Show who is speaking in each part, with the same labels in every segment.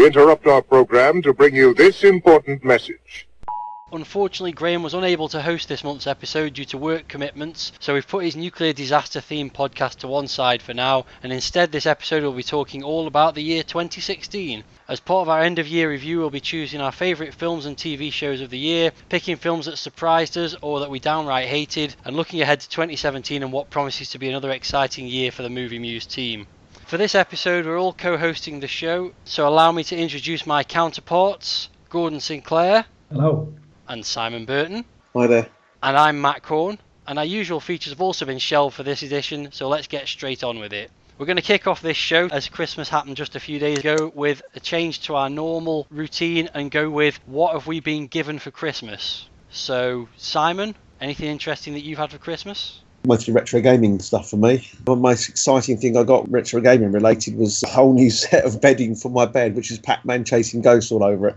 Speaker 1: We interrupt our program to bring you this important message.
Speaker 2: Unfortunately, Graham was unable to host this month's episode due to work commitments, so we've put his nuclear disaster themed podcast to one side for now, and instead this episode will be talking all about the year 2016. As part of our end of year review, we'll be choosing our favourite films and TV shows of the year, picking films that surprised us or that we downright hated, and looking ahead to 2017 and what promises to be another exciting year for the MovieMuse team. For this episode, we're all co-hosting the show, so allow me to introduce my counterparts, Gordon Sinclair.
Speaker 3: Hello.
Speaker 2: And Simon Burton.
Speaker 4: Hi there.
Speaker 2: And I'm Matt Corn. And our usual features have also been shelved for this edition, so let's get straight on with it. We're going to kick off this show, as Christmas happened just a few days ago, with a change to our normal routine and go with what have we been given for Christmas. So, Simon, anything interesting that you've had for Christmas?
Speaker 4: Mostly retro gaming stuff for me. The most exciting thing I got retro gaming related was a whole new set of bedding for my bed, which is Pac-Man chasing ghosts all over it,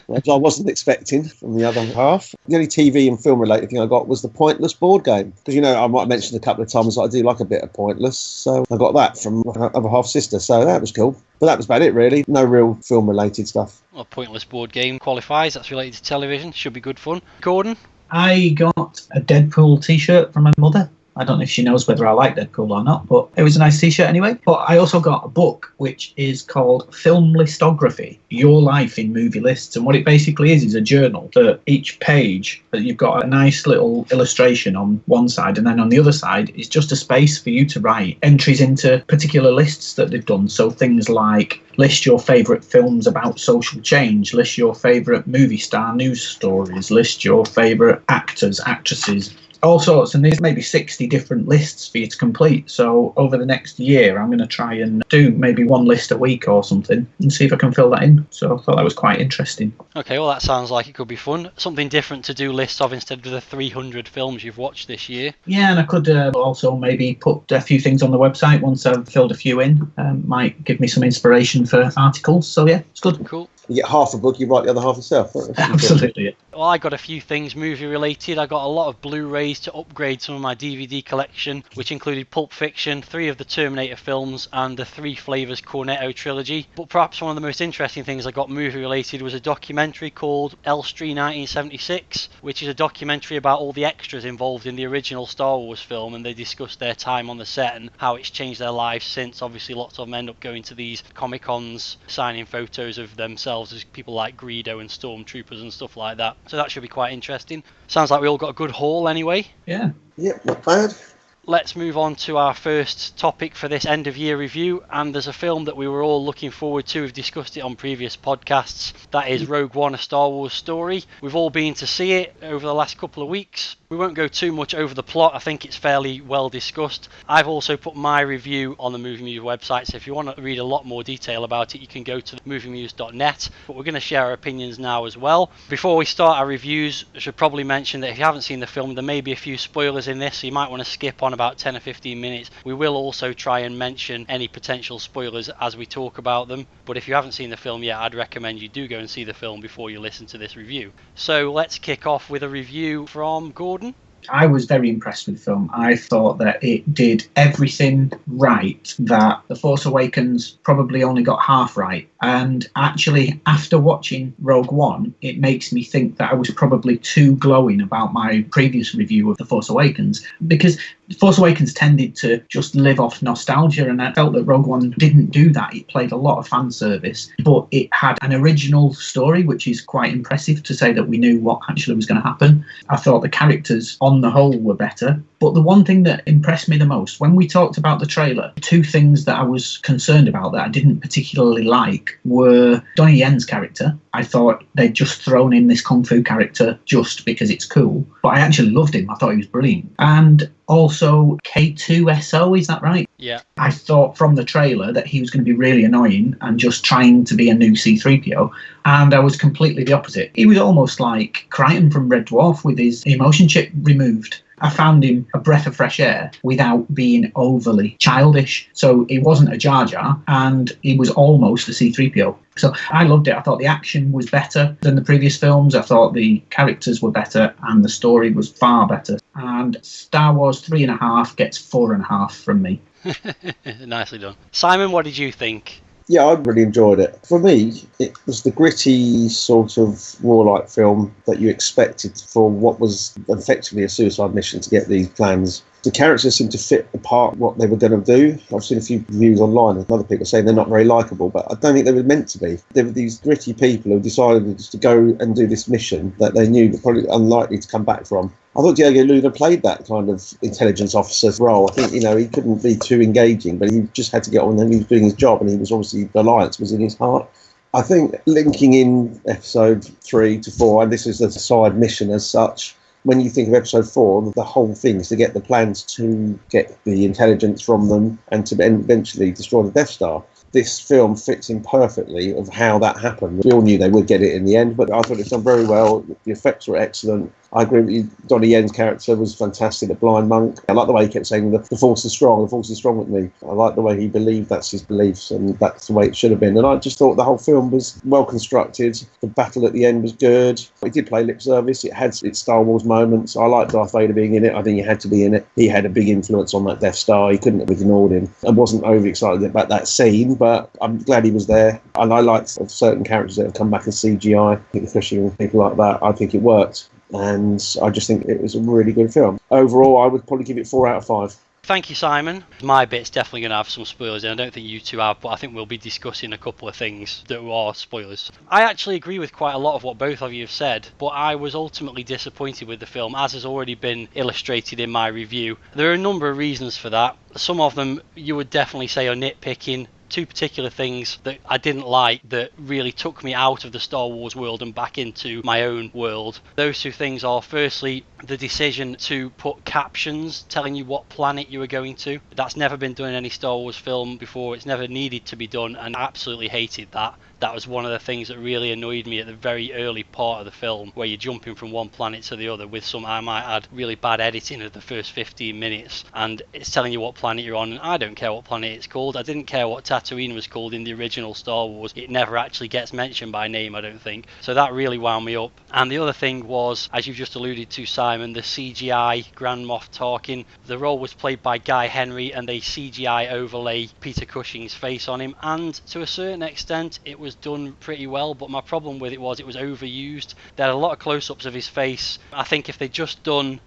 Speaker 4: which I wasn't expecting from the other half. The only TV and film related thing I got was the Pointless board game, because I might have mentioned a couple of times that I do like a bit of Pointless, so I got that from my other half sister, so that was cool. But that was about it, really. No real film related stuff.
Speaker 2: Well, Pointless board game qualifies. That's related to television. Should be good fun. Gordon?
Speaker 3: I got a Deadpool t-shirt from my mother. I don't know if she knows whether I like Deadpool or not, but it was a nice t-shirt anyway. But I also got a book which is called Film Listography, Your Life in Movie Lists. And what it basically is a journal that each page, you've got a nice little illustration on one side, and then on the other side is just a space for you to write entries into particular lists that they've done. So things like list your favourite films about social change, list your favourite movie star news stories, list your favourite actors, actresses, all sorts, and there's maybe 60 different lists for you to complete. So over the next year, I'm going to try and do maybe one list a week or something and see if I can fill that in. So I thought that was quite interesting.
Speaker 2: Okay, well that sounds like it could be fun. Something different to do lists of instead of the 300 films you've watched this year. Yeah,
Speaker 3: and I could also maybe put a few things on the website once I've filled a few in. Might give me some inspiration for articles. So yeah, it's good.
Speaker 2: Cool.
Speaker 4: You get half a book, you write the other half yourself.
Speaker 3: Absolutely.
Speaker 2: Well, I got a few things movie related. I got a lot of Blu-rays to upgrade some of my DVD collection, which included Pulp Fiction, 3 of the Terminator films, and the 3 Flavors Cornetto trilogy. But perhaps one of the most interesting things I got movie related was a documentary called Elstree 1976, which is a documentary about all the extras involved in the original Star Wars film, and they discuss their time on the set and how it's changed their lives since. Obviously, lots of them end up going to these Comic-Cons, signing photos of themselves as people like Greedo and Stormtroopers and stuff like that. So that should be quite interesting. Sounds like we all got a good haul anyway.
Speaker 3: Yeah.
Speaker 4: Yep, not bad.
Speaker 2: Let's move on to our first topic for this end of year review, and there's a film that we were all looking forward to. We've discussed it on previous podcasts. That is Rogue One, A Star Wars Story. We've all been to see it over the last couple of weeks. We won't go too much over the plot. I think it's fairly well discussed. I've also put my review on the MovieMuse website, so if you want to read a lot more detail about it, you can go to moviemuse.net. But we're going to share our opinions now as well. Before we start our reviews, I should probably mention that if you haven't seen the film, there may be a few spoilers in this, so you might want to skip on about 10 or 15 minutes. We will also try and mention any potential spoilers as we talk about them. But if you haven't seen the film yet, I'd recommend you do go and see the film before you listen to this review. So let's kick off with a review from Gordon.
Speaker 3: I was very impressed with the film. I thought that it did everything right that The Force Awakens probably only got half right. And actually, after watching Rogue One, it makes me think that I was probably too glowing about my previous review of The Force Awakens, because The Force Awakens tended to just live off nostalgia, and I felt that Rogue One didn't do that. It played a lot of fan service, but it had an original story, which is quite impressive to say that we knew what actually was going to happen. I thought the characters on the whole were better. But the one thing that impressed me the most, when we talked about the trailer, 2 things that I was concerned about that I didn't particularly like were Donnie Yen's character. I thought they'd just thrown in this Kung Fu character just because it's cool. But I actually loved him. I thought he was brilliant. And also K2SO, is that right?
Speaker 2: Yeah.
Speaker 3: I thought from the trailer that he was going to be really annoying and just trying to be a new C-3PO. And I was completely the opposite. He was almost like Crichton from Red Dwarf with his emotion chip removed. I found him a breath of fresh air without being overly childish. So he wasn't a Jar Jar, and he was almost a C-3PO. So I loved it. I thought the action was better than the previous films. I thought the characters were better, and the story was far better. And Star Wars 3.5 gets 4.5 from me.
Speaker 2: Nicely done. Simon, what did you think?
Speaker 4: Yeah, I really enjoyed it. For me, it was the gritty sort of warlike film that you expected for what was effectively a suicide mission to get these plans. The characters seemed to fit apart what they were going to do. I've seen a few reviews online of other people saying they're not very likeable, but I don't think they were meant to be. They were these gritty people who decided to go and do this mission that they knew were probably unlikely to come back from. I thought Diego Luna played that kind of intelligence officer's role. I think, he couldn't be too engaging, but he just had to get on and he was doing his job, and he was obviously, the alliance was in his heart. I think linking in episode 3 to 4, and this is a side mission as such, when you think of episode 4, the whole thing is to get the plans to get the intelligence from them and to eventually destroy the Death Star. This film fits in perfectly of how that happened. We all knew they would get it in the end, but I thought it's done very well. The effects were excellent. I agree with you. Donnie Yen's character was fantastic, the blind monk. I like the way he kept saying the force is strong, the force is strong with me. I like the way he believed that's his beliefs, and that's the way it should have been. And I just thought the whole film was well constructed. The battle at the end was good. It did play lip service. It had its Star Wars moments. I liked Darth Vader being in it. I think he had to be in it. He had a big influence on that Death Star. He couldn't have ignored him. I wasn't overly excited about that scene, but I'm glad he was there. And I liked certain characters that have come back as CGI, especially people like that. I think it worked. And I just think it was a really good film. Overall, I would probably give it 4 out of 5.
Speaker 2: Thank you, Simon. My bit's definitely going to have some spoilers, and I don't think you two have, but I think we'll be discussing a couple of things that are spoilers. I actually agree with quite a lot of what both of you have said, but I was ultimately disappointed with the film, as has already been illustrated in my review. There are a number of reasons for that. Some of them you would definitely say are nitpicking. 2 particular things that I didn't like that really took me out of the Star Wars world and back into my own world. Those 2 things are, firstly, the decision to put captions telling you what planet you were going to. That's never been done in any Star Wars film before. It's never needed to be done, and I absolutely hated that. That was one of the things that really annoyed me at the very early part of the film, where you're jumping from one planet to the other with some, I might add, really bad editing of the first 15 minutes, and it's telling you what planet you're on, and I don't care what planet it's called. I didn't care what Tatooine was called in the original Star Wars. It never actually gets mentioned by name, I don't think. So that really wound me up. And the other thing was, as you've just alluded to, Simon, the CGI Grand Moff Tarkin. The role was played by Guy Henry, and they CGI overlay Peter Cushing's face on him, and to a certain extent it was done pretty well, but my problem with it was overused. They had a lot of close-ups of his face. I think if they'd just done,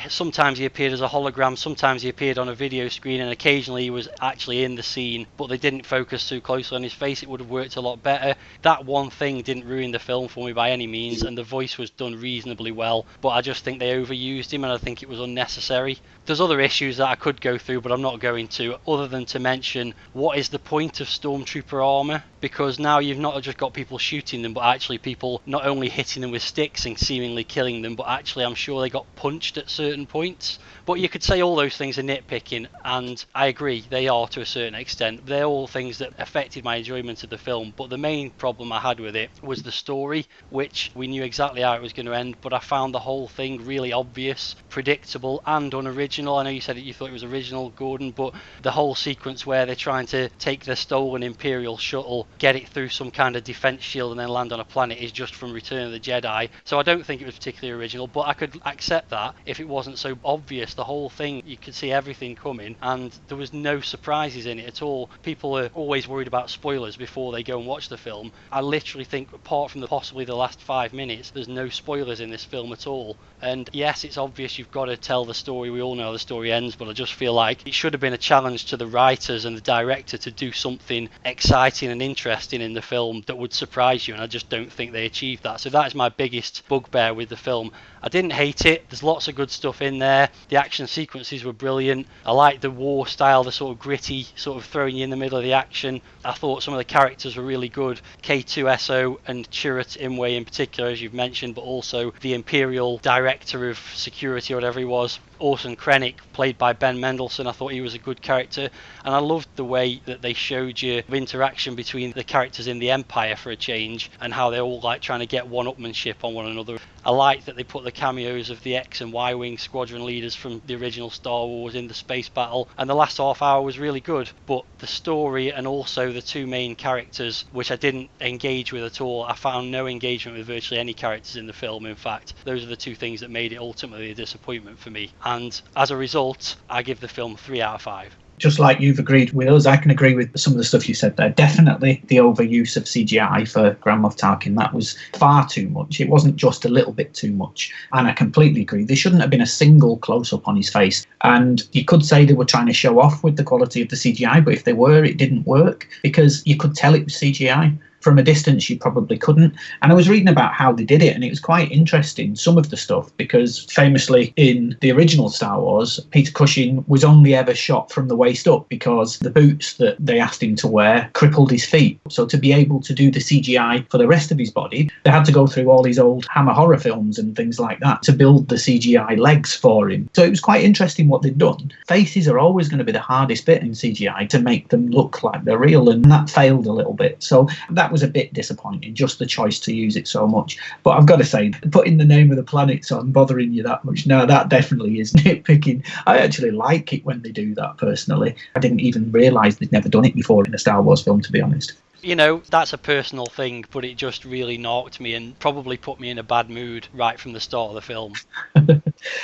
Speaker 2: sometimes he appeared as a hologram, sometimes he appeared on a video screen, and occasionally he was actually in the scene, but they didn't focus too closely on his face, it would have worked a lot better. That one thing didn't ruin the film for me by any means, and the voice was done reasonably well, but I just think they overused him, and I think it was unnecessary. There's other issues that I could go through, but I'm not going to, other than to mention, what is the point of Stormtrooper armour? Because now you've not just got people shooting them, but actually people not only hitting them with sticks and seemingly killing them, but actually I'm sure they got punched at certain points. But you could say all those things are nitpicking, and I agree, they are to a certain extent. They're all things that affected my enjoyment of the film, but the main problem I had with it was the story, which we knew exactly how it was going to end, but I found the whole thing really obvious, predictable, and unoriginal. I know you said that you thought it was original, Gordon, but the whole sequence where they're trying to take the stolen Imperial shuttle, get it through some kind of defense shield, and then land on a planet is just from Return of the Jedi. So I don't think it was particularly original, but I could accept that if it wasn't so obvious. The whole thing, you could see everything coming, and there was no surprises in it at all. People are always worried about spoilers before they go and watch the film. I literally think, apart from possibly the last 5 minutes, there's no spoilers in this film at all. And yes, it's obvious you've got to tell the story. We all know how the story ends, but I just feel like it should have been a challenge to the writers and the director to do something exciting and interesting in the film that would surprise you, and I just don't think they achieved that. So that is my biggest bugbear with the film. I didn't hate it. There's lots of good stuff in there. The action sequences were brilliant. I liked the war style, the sort of gritty, sort of throwing you in the middle of the action. I thought some of the characters were really good. K2SO and Chirrut Imwe in particular, as you've mentioned, but also the Imperial Director of Security, or whatever he was, Orson Krennic, played by Ben Mendelsohn. I thought he was a good character, and I loved the way that they showed you the interaction between the characters in the Empire for a change, and how they're all like trying to get one-upmanship on one another. I liked that they put the cameos of the X and Y Wing squadron leaders from the original Star Wars in the space battle, and the last half hour was really good, but the story and also the 2 main characters, which I didn't engage with at all. I found no engagement with virtually any characters in the film. In fact, those are the 2 things that made it ultimately a disappointment for me, and as a result I give the film 3 out of 5.
Speaker 3: Just like you've agreed with us, I can agree with some of the stuff you said there. Definitely the overuse of CGI for Grand Moff Tarkin, that was far too much. It wasn't just a little bit too much. And I completely agree. There shouldn't have been a single close-up on his face. And you could say they were trying to show off with the quality of the CGI, but if they were, it didn't work because you could tell it was CGI. From a distance, you probably couldn't. And I was reading about how they did it, and it was quite interesting, some of the stuff, because famously in the original Star Wars, Peter Cushing was only ever shot from the waist up because the boots that they asked him to wear crippled his feet. So to be able to do the CGI for the rest of his body, they had to go through all these old Hammer horror films and things like that to build the CGI legs for him. So it was quite interesting what they'd done. Faces are always going to be the hardest bit in CGI to make them look like they're real, and that failed a little bit. So that was a bit disappointing, just the choice to use it so much. But I've got to say, putting the name of the planets on bothering you that much, no, that definitely is nitpicking. I actually like it when they do that, personally. I didn't even realise they'd never done it before in a Star Wars film, to be honest.
Speaker 2: You know, that's a personal thing, but it just really knocked me and probably put me in a bad mood right from the start of the film.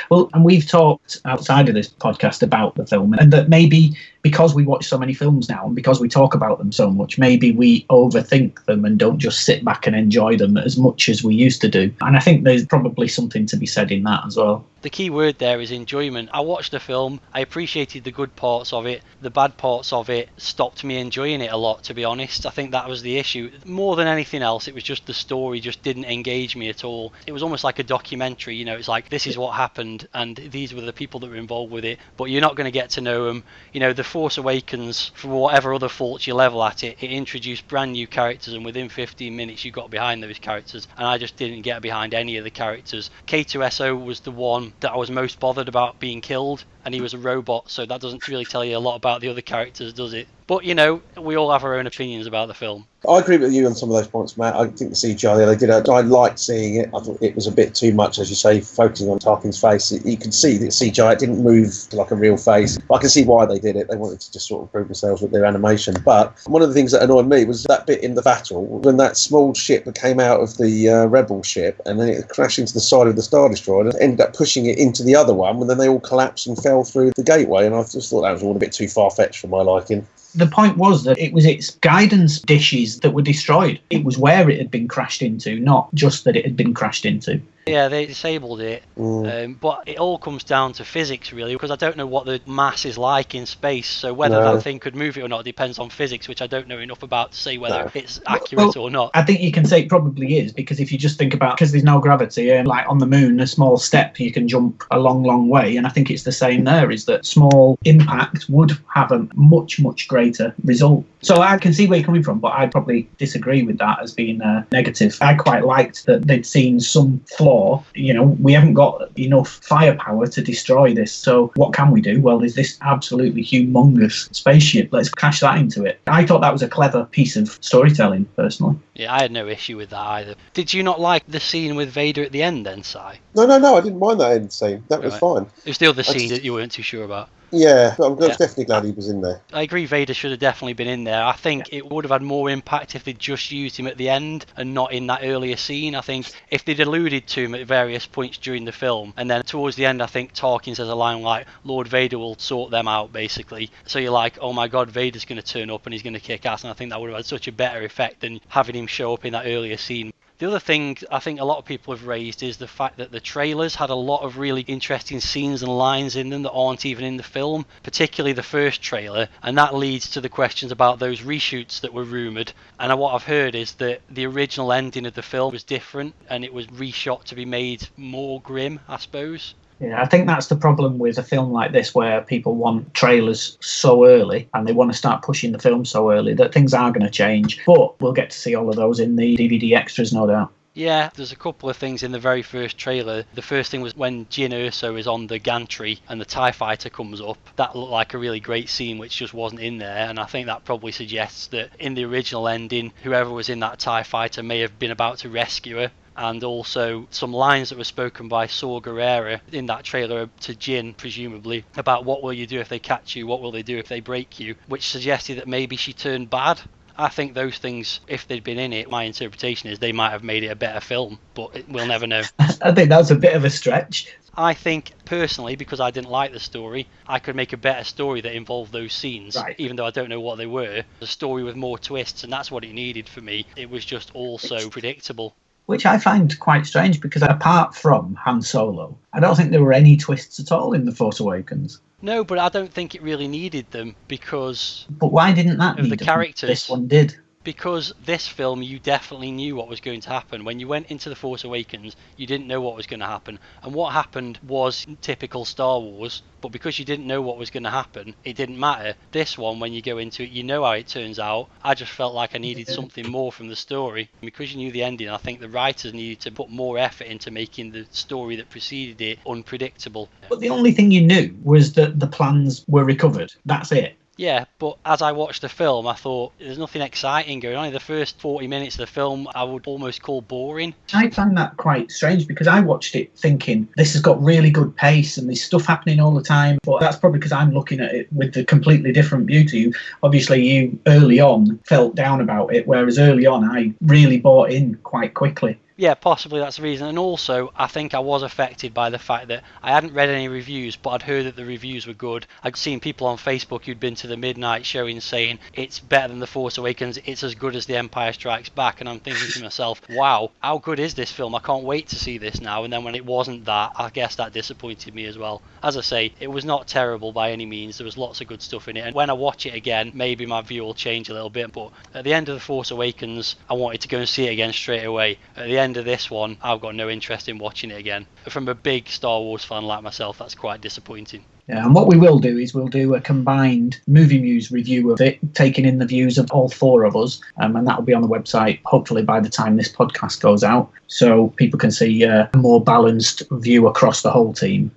Speaker 3: Well, and we've talked outside of this podcast about the film, and that maybe because we watch so many films now and because we talk about them so much, maybe we overthink them and don't just sit back and enjoy them as much as we used to do. And I think there's probably something to be said in that as well.
Speaker 2: The key word there is enjoyment. I watched the film, I appreciated the good parts of it, the bad parts of it stopped me enjoying it a lot, to be honest. I think that was the issue. More than anything else, it was just the story just didn't engage me at all. It was almost like a documentary, you know, it's like, this is what happened and these were the people that were involved with it, but you're not going to get to know them. You know, The Force Awakens, for whatever other faults you level at it, it introduced brand new characters, and within 15 minutes you got behind those characters, and I just didn't get behind any of the characters. K2SO was the one that I was most bothered about being killed, and he was a robot, so that doesn't really tell you a lot about the other characters, does it? But, you know, we all have our own opinions about the film.
Speaker 4: I agree with you on some of those points, Matt. I think the CGI they did, I liked seeing it. I thought it was a bit too much, as you say, focusing on Tarkin's face. You could see that CGI, it didn't move like a real face. I can see why they did it. They wanted to just sort of prove themselves with their animation. But one of the things that annoyed me was that bit in the battle, when that small ship that came out of the rebel ship, and then it crashed into the side of the Star Destroyer and ended up pushing it into the other one, and then they all collapsed and fell through the gateway. And I just thought that was all a bit too far-fetched for my liking.
Speaker 3: The point was that it was its guidance dishes that were destroyed. It was where it had been crashed into, not just that it had been crashed into.
Speaker 2: Yeah, they disabled it, but it all comes down to physics, really, because I don't know what the mass is like in space, so whether that thing could move it or not depends on physics, which I don't know enough about to say whether it's accurate or not.
Speaker 3: I think you can say it probably is, because if you just think about, because there's no gravity, like on the moon, a small step, you can jump a long, long way, and I think it's the same there, is that small impact would have a much, much greater result. So I can see where you're coming from, but I'd probably disagree with that as being negative. I quite liked that they'd seen some flaw. You know, we haven't got enough firepower to destroy this, so what can we do? Well, there's this absolutely humongous spaceship. Let's crash that into it. I thought that was a clever piece of storytelling, personally.
Speaker 2: Yeah, I had no issue with that either. Did you not like the scene with Vader at the end then, Si?
Speaker 4: No, I didn't mind that end scene. That was fine.
Speaker 2: It was the other scene that you weren't too sure about.
Speaker 4: Yeah, I'm definitely glad he was in there.
Speaker 2: I agree, Vader should have definitely been in there. I think it would have had more impact if they'd just used him at the end and not in that earlier scene. I think if they'd alluded to him at various points during the film, and then towards the end I think Tarkin says a line like, Lord Vader will sort them out, basically. So you're like, oh my god, Vader's going to turn up and he's going to kick ass, and I think that would have had such a better effect than having him show up in that earlier scene. The other thing I think a lot of people have raised is the fact that the trailers had a lot of really interesting scenes and lines in them that aren't even in the film, particularly the first trailer, and that leads to the questions about those reshoots that were rumoured. And what I've heard is that the original ending of the film was different and it was reshot to be made more grim, I suppose.
Speaker 3: Yeah, I think that's the problem with a film like this, where people want trailers so early and they want to start pushing the film so early that things are going to change. But we'll get to see all of those in the DVD extras, no doubt.
Speaker 2: Yeah, there's a couple of things in the very first trailer. The first thing was when Jyn Erso is on the gantry and the TIE fighter comes up. That looked like a really great scene which just wasn't in there, and I think that probably suggests that in the original ending, whoever was in that TIE fighter may have been about to rescue her. And also some lines that were spoken by Saw Gerrera in that trailer to Jyn, presumably, about what will you do if they catch you, what will they do if they break you, which suggested that maybe she turned bad. I think those things, if they'd been in it, my interpretation is they might have made it a better film, but we'll never know.
Speaker 3: I think that's a bit of a stretch.
Speaker 2: I think, personally, because I didn't like the story, I could make a better story that involved those scenes,
Speaker 3: Right.
Speaker 2: even though I don't know what they were. A story with more twists, and that's what it needed for me. It was just all so predictable.
Speaker 3: Which I find quite strange, because apart from Han Solo, I don't think there were any twists at all in The Force Awakens.
Speaker 2: No, but I don't think it really needed them because
Speaker 3: But why didn't that
Speaker 2: of
Speaker 3: need
Speaker 2: the
Speaker 3: them?
Speaker 2: characters.
Speaker 3: This one did.
Speaker 2: Because this film, you definitely knew what was going to happen. When you went into The Force Awakens, you didn't know what was going to happen. And what happened was typical Star Wars, but because you didn't know what was going to happen, it didn't matter. This one, when you go into it, you know how it turns out. I just felt like I needed something more from the story. Because you knew the ending, I think the writers needed to put more effort into making the story that preceded it unpredictable.
Speaker 3: But the only thing you knew was that the plans were recovered. That's it.
Speaker 2: Yeah, but as I watched the film, I thought there's nothing exciting going on. In the first 40 minutes of the film, I would almost call boring.
Speaker 3: I find that quite strange, because I watched it thinking this has got really good pace and there's stuff happening all the time. But that's probably because I'm looking at it with a completely different view to you. Obviously, you early on felt down about it, whereas early on I really bought in quite quickly.
Speaker 2: Yeah, possibly that's the reason. And also, I think I was affected by the fact that I hadn't read any reviews, but I'd heard that the reviews were good. I'd seen people on Facebook who'd been to the midnight showing saying it's better than The Force Awakens, it's as good as The Empire Strikes Back. And I'm thinking to myself, wow, how good is this film? I can't wait to see this now. And then when it wasn't that, I guess that disappointed me as well. As I say, it was not terrible by any means. There was lots of good stuff in it. And when I watch it again, maybe my view will change a little bit. But at the end of The Force Awakens, I wanted to go and see it again straight away. At the end of this one, I've got no interest in watching it again. From a big Star Wars fan like myself, that's quite disappointing.
Speaker 3: Yeah, and what we will do is we'll do a combined MovieMuse review of it, taking in the views of all four of us, and that will be on the website hopefully by the time this podcast goes out, so people can see a more balanced view across the whole team.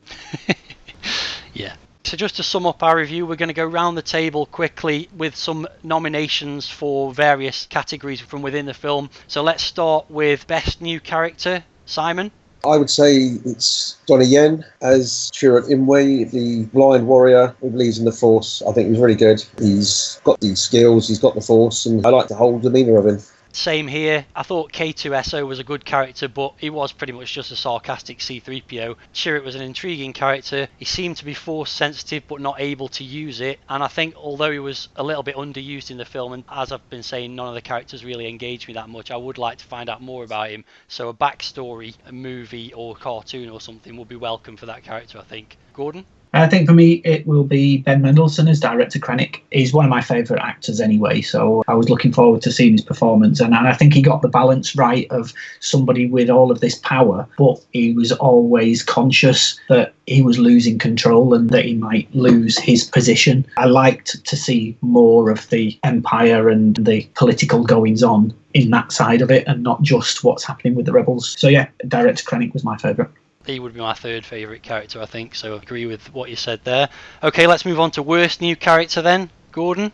Speaker 2: Yeah. So just to sum up our review, we're going to go round the table quickly with some nominations for various categories from within the film. So let's start with Best New Character. Simon?
Speaker 4: I would say it's Donnie Yen as Chirrut Imwe, the blind warrior who believes in the Force. I think he was really good. He's got these skills, he's got the Force, and I like the whole demeanour of him.
Speaker 2: Same here. I thought K2SO was a good character, but he was pretty much just a sarcastic C-3PO. Chirrut was an intriguing character. He seemed to be force sensitive but not able to use it, and I think although he was a little bit underused in the film, and as I've been saying, none of the characters really engaged me that much, I would like to find out more about him. So a backstory, a movie or cartoon or something would be welcome for that character, I think. Gordon?
Speaker 3: I think for me it will be Ben Mendelsohn as Director Krennic. He's one of my favourite actors anyway, so I was looking forward to seeing his performance, and I think he got the balance right of somebody with all of this power, but he was always conscious that he was losing control and that he might lose his position. I liked to see more of the Empire and the political goings on in that side of it and not just what's happening with the rebels. So yeah, Director Krennic was my favourite.
Speaker 2: He would be my third favourite character, I think, so I agree with what you said there. Okay, let's move on to worst new character then. Gordon?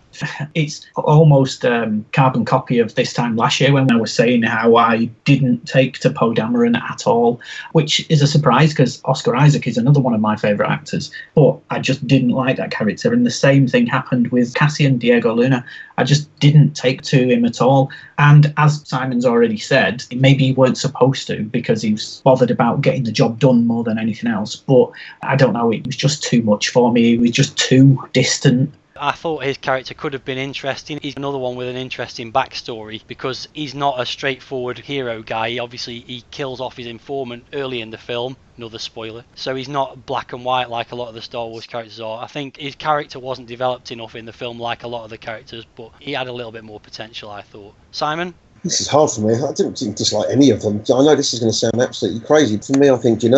Speaker 3: It's almost carbon copy of this time last year when I was saying how I didn't take to Poe Dameron at all, which is a surprise because Oscar Isaac is another one of my favourite actors, but I just didn't like that character. And the same thing happened with Cassian Diego Luna. I just didn't take to him at all. And as Simon's already said, maybe he weren't supposed to because he was bothered about getting the job done more than anything else. But I don't know, it was just too much for me. He was just too distant.
Speaker 2: I thought his character could have been interesting. He's another one with an interesting backstory because he's not a straightforward hero guy. He kills off his informant early in the film. Another spoiler. So he's not black and white like a lot of the Star Wars characters are. I think his character wasn't developed enough in the film like a lot of the characters, but he had a little bit more potential, I thought. Simon?
Speaker 4: This is hard for me. I didn't dislike any of them. I know this is going to sound absolutely crazy. For me, I think Jyn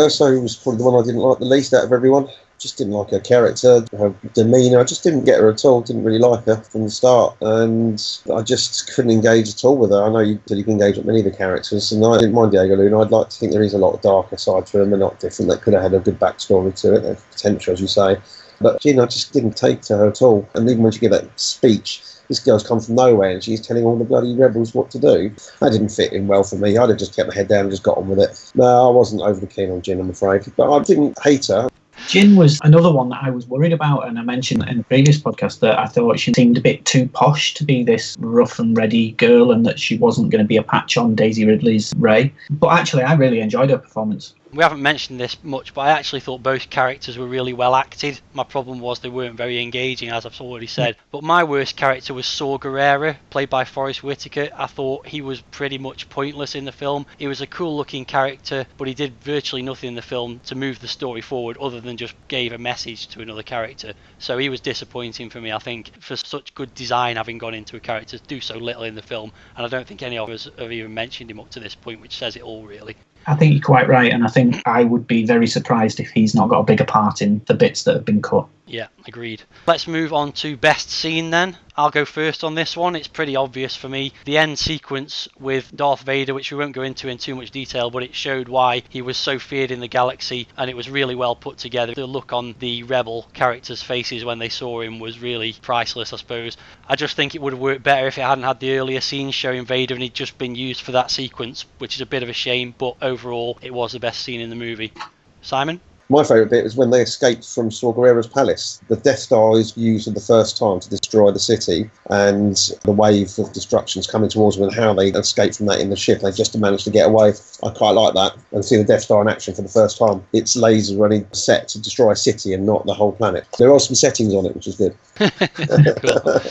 Speaker 4: was probably the one I didn't like the least out of everyone. Just didn't like her character, her demeanour. I just didn't get her at all. Didn't really like her from the start, and I just couldn't engage at all with her. I know you said you can engage with many of the characters, and I didn't mind Diego Luna. I'd like to think there is a lot of darker side to them. They're not different. They could have had a good backstory to it, their potential, as you say. But Jyn, I just didn't take to her at all. And even when she gave that speech, this girl's come from nowhere and she's telling all the bloody rebels what to do. That didn't fit in well for me. I'd have just kept my head down and just got on with it. No, I wasn't overly keen on Jyn, I'm afraid. But I didn't hate her.
Speaker 3: Jyn was another one that I was worried about, and I mentioned in the previous podcast that I thought she seemed a bit too posh to be this rough and ready girl and that she wasn't going to be a patch on Daisy Ridley's Rey. But actually, I really enjoyed her performance.
Speaker 2: We haven't mentioned this much, but I actually thought both characters were really well acted. My problem was they weren't very engaging, as I've already said. But my worst character was Saw Gerrera, played by Forrest Whitaker. I thought he was pretty much pointless in the film. He was a cool looking character, but he did virtually nothing in the film to move the story forward other than just gave a message to another character. So he was disappointing for me, I think, for such good design having gone into a character to do so little in the film. And I don't think any of us have even mentioned him up to this point, which says it all, really.
Speaker 3: I think you're quite right, and I think I would be very surprised if he's not got a bigger part in the bits that have been cut.
Speaker 2: Yeah, agreed. Let's move on to best scene then. I'll go first on this one. It's pretty obvious for me. The end sequence with Darth Vader, which we won't go into in too much detail, but it showed why he was so feared in the galaxy, and it was really well put together. The look on the rebel characters' faces when they saw him was really priceless, I suppose. I just think it would have worked better if it hadn't had the earlier scenes showing Vader and he'd just been used for that sequence, which is a bit of a shame, but overall it was the best scene in the movie. Simon?
Speaker 4: My favourite bit was when they escaped from Saw Gerrera's palace. The Death Star is used for the first time to destroy the city, and the wave of destruction's coming towards them, and how they escape from that in the ship. They just managed to get away. I quite like that. And see the Death Star in action for the first time. Its lasers were only set to destroy a city and not the whole planet. There are some settings on it, which is good.
Speaker 2: Cool.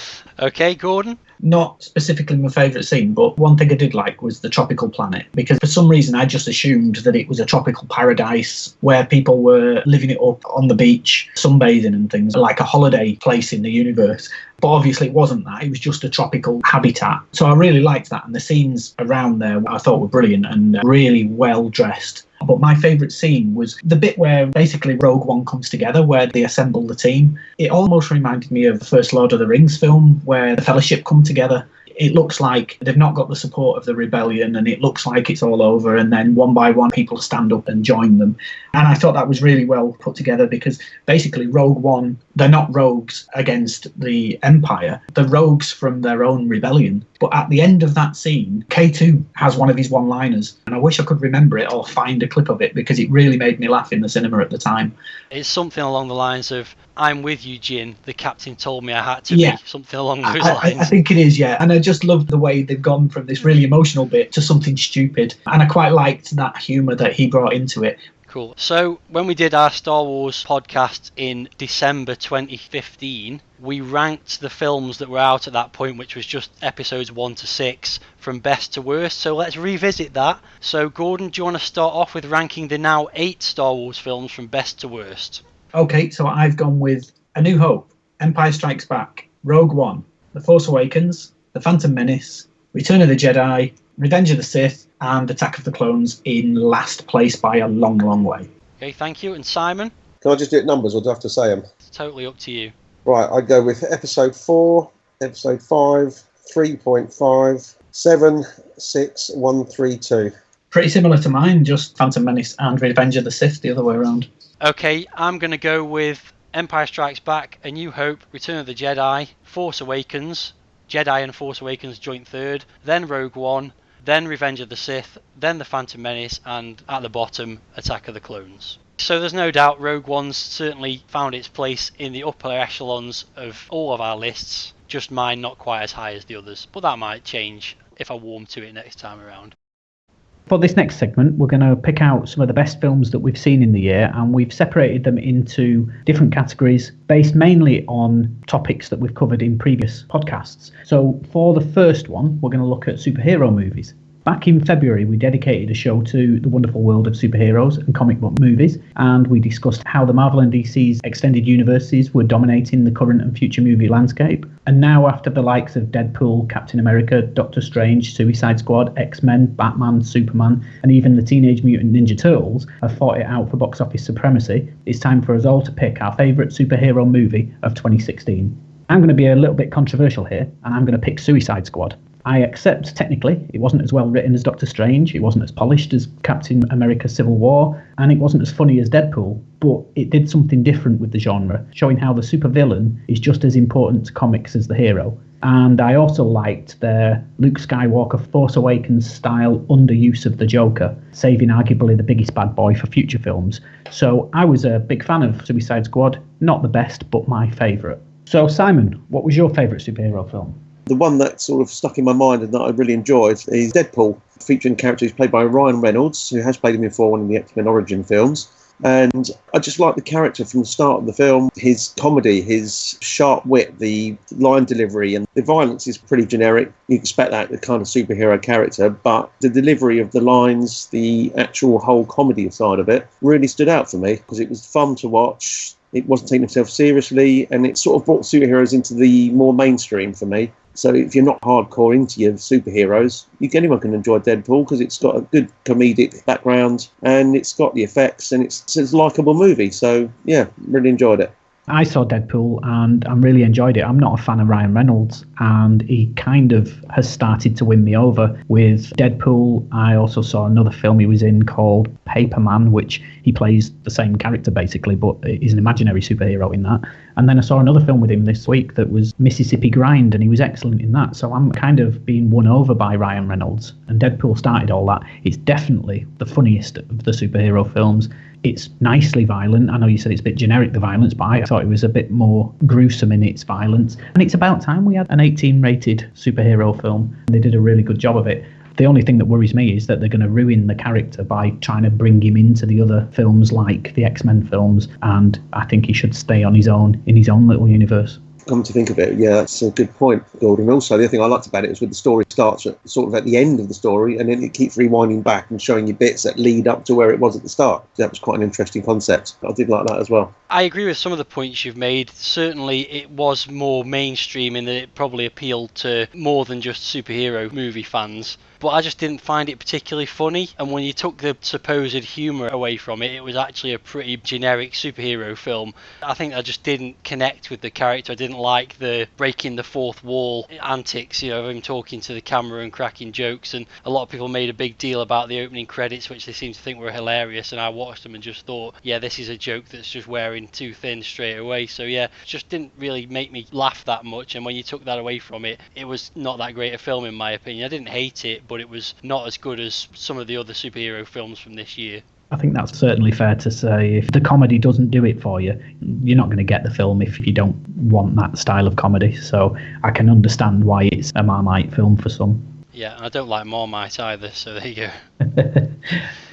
Speaker 2: Okay, Gordon?
Speaker 3: Not specifically my favourite scene, but one thing I did like was the tropical planet, because for some reason I just assumed that it was a tropical paradise where people were living it up on the beach, sunbathing and things, like a holiday place in the universe. But obviously it wasn't that, it was just a tropical habitat. So I really liked that, and the scenes around there I thought were brilliant and really well dressed. But my favourite scene was the bit where basically Rogue One comes together, where they assemble the team. It almost reminded me of the first Lord of the Rings film, where the Fellowship come together. It looks like they've not got the support of the rebellion, and it looks like it's all over, and then one by one people stand up and join them. And I thought that was really well put together, because basically Rogue One, they're not rogues against the Empire, they're rogues from their own rebellion. But at the end of that scene, K2 has one of his one-liners, and I wish I could remember it or find a clip of it, because it really made me laugh in the cinema at the time.
Speaker 2: It's something along the lines of, "I'm with you, Jin. The captain told me I had to be." Something along those lines.
Speaker 3: I think it is, yeah. And I just love the way they've gone from this really emotional bit to something stupid. And I quite liked that humour that he brought into it.
Speaker 2: Cool. So when we did our Star Wars podcast in December 2015, we ranked the films that were out at that point, which was just episodes 1 to 6, from best to worst. So let's revisit that. So Gordon, do you want to start off with ranking the now 8 Star Wars films from best to worst?
Speaker 3: Okay, so I've gone with A New Hope, Empire Strikes Back, Rogue One, The Force Awakens, The Phantom Menace, Return of the Jedi, Revenge of the Sith, and Attack of the Clones in last place by a long, long way.
Speaker 2: Okay, thank you. And Simon?
Speaker 4: Can I just do it numbers, or do I have to say them?
Speaker 2: It's totally up to you.
Speaker 4: Right, I go with episode 4, episode 5, 3.5, 7, 6, 1, 3, 2.
Speaker 3: Pretty similar to mine, just Phantom Menace and Revenge of the Sith the other way around.
Speaker 2: Okay, I'm going to go with Empire Strikes Back, A New Hope, Return of the Jedi, Force Awakens, Jedi and Force Awakens joint third, then Rogue One, then Revenge of the Sith, then The Phantom Menace, and at the bottom, Attack of the Clones. So there's no doubt Rogue One's certainly found its place in the upper echelons of all of our lists, just mine not quite as high as the others, but that might change if I warm to it next time around.
Speaker 5: For this next segment, we're going to pick out some of the best films that we've seen in the year, and we've separated them into different categories based mainly on topics that we've covered in previous podcasts. So for the first one, we're going to look at superhero movies. Back in February, we dedicated a show to the wonderful world of superheroes and comic book movies, and we discussed how the Marvel and DC's extended universes were dominating the current and future movie landscape. And now, after the likes of Deadpool, Captain America, Doctor Strange, Suicide Squad, X-Men, Batman, Superman, and even the Teenage Mutant Ninja Turtles have fought it out for box office supremacy, it's time for us all to pick our favourite superhero movie of 2016. I'm going to be a little bit controversial here, and I'm going to pick Suicide Squad. I accept technically it wasn't as well written as Doctor Strange, it wasn't as polished as Captain America Civil War, and it wasn't as funny as Deadpool, but it did something different with the genre, showing how the supervillain is just as important to comics as the hero. And I also liked their Luke Skywalker Force Awakens style underuse of the Joker, saving arguably the biggest bad boy for future films. So I was a big fan of Suicide Squad, not the best, but my favourite. So Simon, what was your favourite superhero film?
Speaker 4: The one that sort of stuck in my mind and that I really enjoyed is Deadpool. featuring character who's played by Ryan Reynolds, who has played him before one of the X-Men Origin films. And I just like the character from the start of the film, his comedy, his sharp wit, the line delivery, and the violence is pretty generic. You expect that the kind of superhero character, but the delivery of the lines, the actual whole comedy side of it really stood out for me because it was fun to watch. It wasn't taking itself seriously, and it sort of brought superheroes into the more mainstream for me. So if you're not hardcore into your superheroes, anyone can enjoy Deadpool because it's got a good comedic background and it's got the effects and it's a likeable movie. So yeah, really enjoyed it.
Speaker 5: I saw Deadpool and I really enjoyed it. I'm not a fan of Ryan Reynolds, and he kind of has started to win me over with Deadpool. I also saw another film he was in called Paperman, which he plays the same character basically, but he's an imaginary superhero in that. And then I saw another film with him this week that was Mississippi Grind, and he was excellent in that. So I'm kind of being won over by Ryan Reynolds, and Deadpool started all that. It's definitely the funniest of the superhero films. It's nicely violent. I know you said it's a bit generic, the violence, but I thought it was a bit more gruesome in its violence. And it's about time we had an 18-rated superhero film. They did a really good job of it. The only thing that worries me is that they're going to ruin the character by trying to bring him into the other films like the X-Men films, and I think he should stay on his own, in his own little universe.
Speaker 4: Come to think of it, yeah, that's a good point, Gordon. Also, the other thing I liked about it is when the story starts at, sort of at the end of the story, and then it keeps rewinding back and showing you bits that lead up to where it was at the start. That was quite an interesting concept. I did like that as well.
Speaker 2: I agree with some of the points you've made. Certainly it was more mainstream in that it probably appealed to more than just superhero movie fans. But I just didn't find it particularly funny, and when you took the supposed humour away from it, it was actually a pretty generic superhero film. I think I just didn't connect with the character. I didn't like the breaking the fourth wall antics, of him talking to the camera and cracking jokes, and a lot of people made a big deal about the opening credits, which they seemed to think were hilarious, and I watched them and just thought, yeah, this is a joke that's just wearing too thin straight away. So yeah, just didn't really make me laugh that much, and when you took that away from it, it was not that great a film in my opinion. I didn't hate it, but it was not as good as some of the other superhero films from this year.
Speaker 5: I think that's certainly fair to say. If the comedy doesn't do it for you, you're not going to get the film if you don't want that style of comedy. So I can understand why it's a Marmite film for some.
Speaker 2: Yeah, and I don't like Marmite either, so there you go.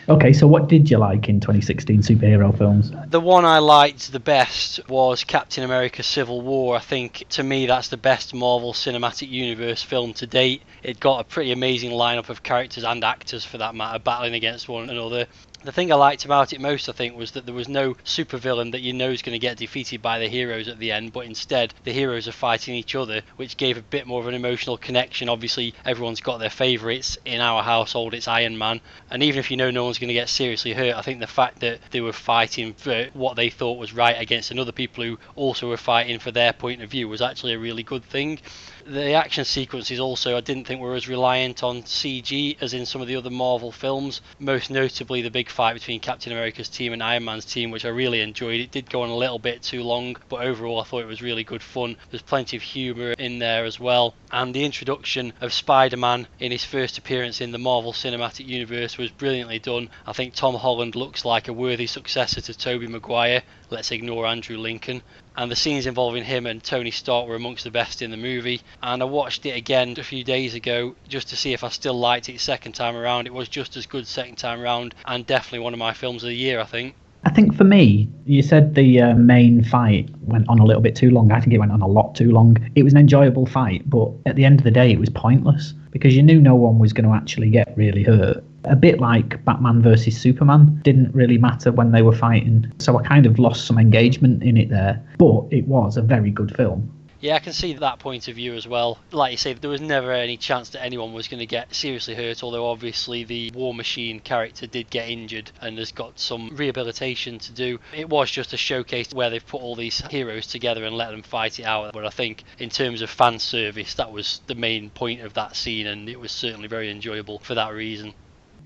Speaker 5: Okay, so what did you like in 2016 superhero films?
Speaker 2: The one I liked the best was Captain America Civil War. I think, to me, that's the best Marvel Cinematic Universe film to date. It got a pretty amazing lineup of characters and actors, for that matter, battling against one another. The thing I liked about it most, I think, was that there was no supervillain that you know is going to get defeated by the heroes at the end, but instead the heroes are fighting each other, which gave a bit more of an emotional connection. Obviously, everyone's got their favourites. In our household, it's Iron Man, and even if you know no one's going to get seriously hurt, I think the fact that they were fighting for what they thought was right against another people who also were fighting for their point of view was actually a really good thing. The action sequences also, I didn't think were as reliant on CG as in some of the other Marvel films, most notably the big fight between Captain America's team and Iron Man's team, which I really enjoyed. It did go on a little bit too long, but overall I thought it was really good fun. There's plenty of humour in there as well, and the introduction of Spider-Man in his first appearance in the Marvel Cinematic Universe was brilliantly done. I think Tom Holland looks like a worthy successor to Tobey Maguire. Let's ignore Andrew Lincoln. And the scenes involving him and Tony Stark were amongst the best in the movie. And I watched it again a few days ago just to see if I still liked it second time around. It was just as good second time around, and definitely one of my films of the year, I think.
Speaker 5: I think for me, you said the main fight went on a little bit too long. I think it went on a lot too long. It was an enjoyable fight, but at the end of the day, it was pointless because you knew no one was going to actually get really hurt. A bit like Batman versus Superman, didn't really matter when they were fighting. So I kind of lost some engagement in it there, but it was a very good film.
Speaker 2: Yeah, I can see that point of view as well. Like you say, there was never any chance that anyone was going to get seriously hurt, although obviously the War Machine character did get injured and has got some rehabilitation to do. It was just a showcase where they've put all these heroes together and let them fight it out. But I think in terms of fan service, that was the main point of that scene, and it was certainly very enjoyable for that reason.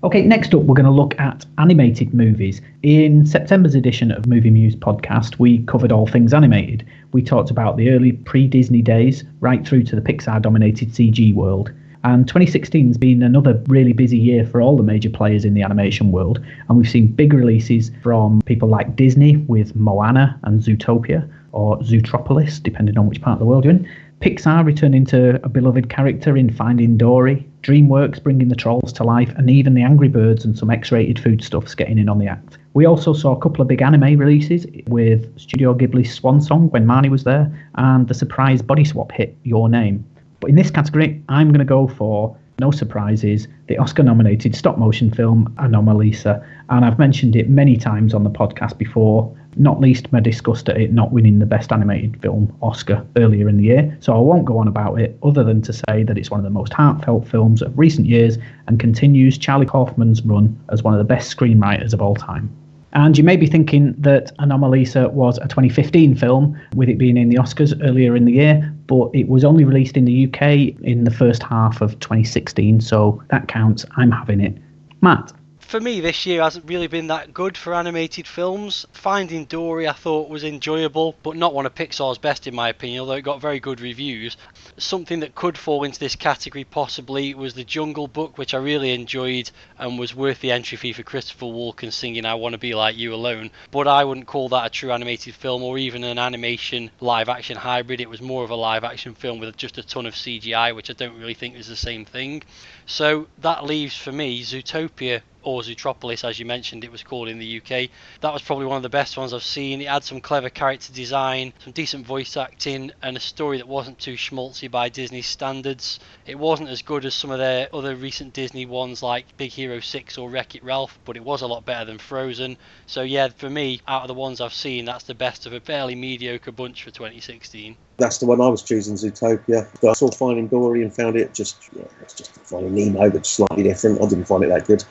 Speaker 5: Okay, next up, we're going to look at animated movies. In September's edition of MovieMuse podcast, we covered all things animated. We talked about the early pre-Disney days, right through to the Pixar-dominated CG world. And 2016's been another really busy year for all the major players in the animation world. And we've seen big releases from people like Disney with Moana and Zootopia, or Zootropolis, depending on which part of the world you're in. Pixar returning to a beloved character in Finding Dory, DreamWorks bringing the Trolls to life, and even the Angry Birds and some X-rated foodstuffs getting in on the act. We also saw a couple of big anime releases with Studio Ghibli's Swan Song when Marnie was there, and the surprise body swap hit Your Name. But in this category, I'm going to go for, no surprises, the Oscar-nominated stop-motion film Anomalisa, and I've mentioned it many times on the podcast before, not least my disgust at it not winning the Best Animated Film Oscar earlier in the year, so I won't go on about it other than to say that it's one of the most heartfelt films of recent years and continues Charlie Kaufman's run as one of the best screenwriters of all time. And you may be thinking that Anomalisa was a 2015 film, with it being in the Oscars earlier in the year, but it was only released in the UK in the first half of 2016, so that counts. I'm having it. Matt?
Speaker 2: For me, this year hasn't really been that good for animated films. Finding Dory I thought was enjoyable, but not one of Pixar's best in my opinion, although it got very good reviews. Something that could fall into this category possibly was The Jungle Book, which I really enjoyed and was worth the entry fee for Christopher Walken singing I Want to Be Like You Alone. But I wouldn't call that a true animated film or even an animation live action hybrid. It was more of a live action film with just a ton of CGI, which I don't really think is the same thing. So that leaves for me Zootopia, or Zootropolis as you mentioned it was called in the UK. That was probably one of the best ones I've seen. It had some clever character design, some decent voice acting, and a story that wasn't too schmaltzy by Disney's standards. It wasn't as good as some of their other recent Disney ones like Big Hero 6 or Wreck-It Ralph, but it was a lot better than Frozen. So yeah, for me, out of the ones I've seen, that's the best of a fairly mediocre bunch for 2016.
Speaker 4: That's the one I was choosing, Zootopia. But I saw Finding Dory and found it it's just Finding Nemo, but slightly different. I didn't find it that good.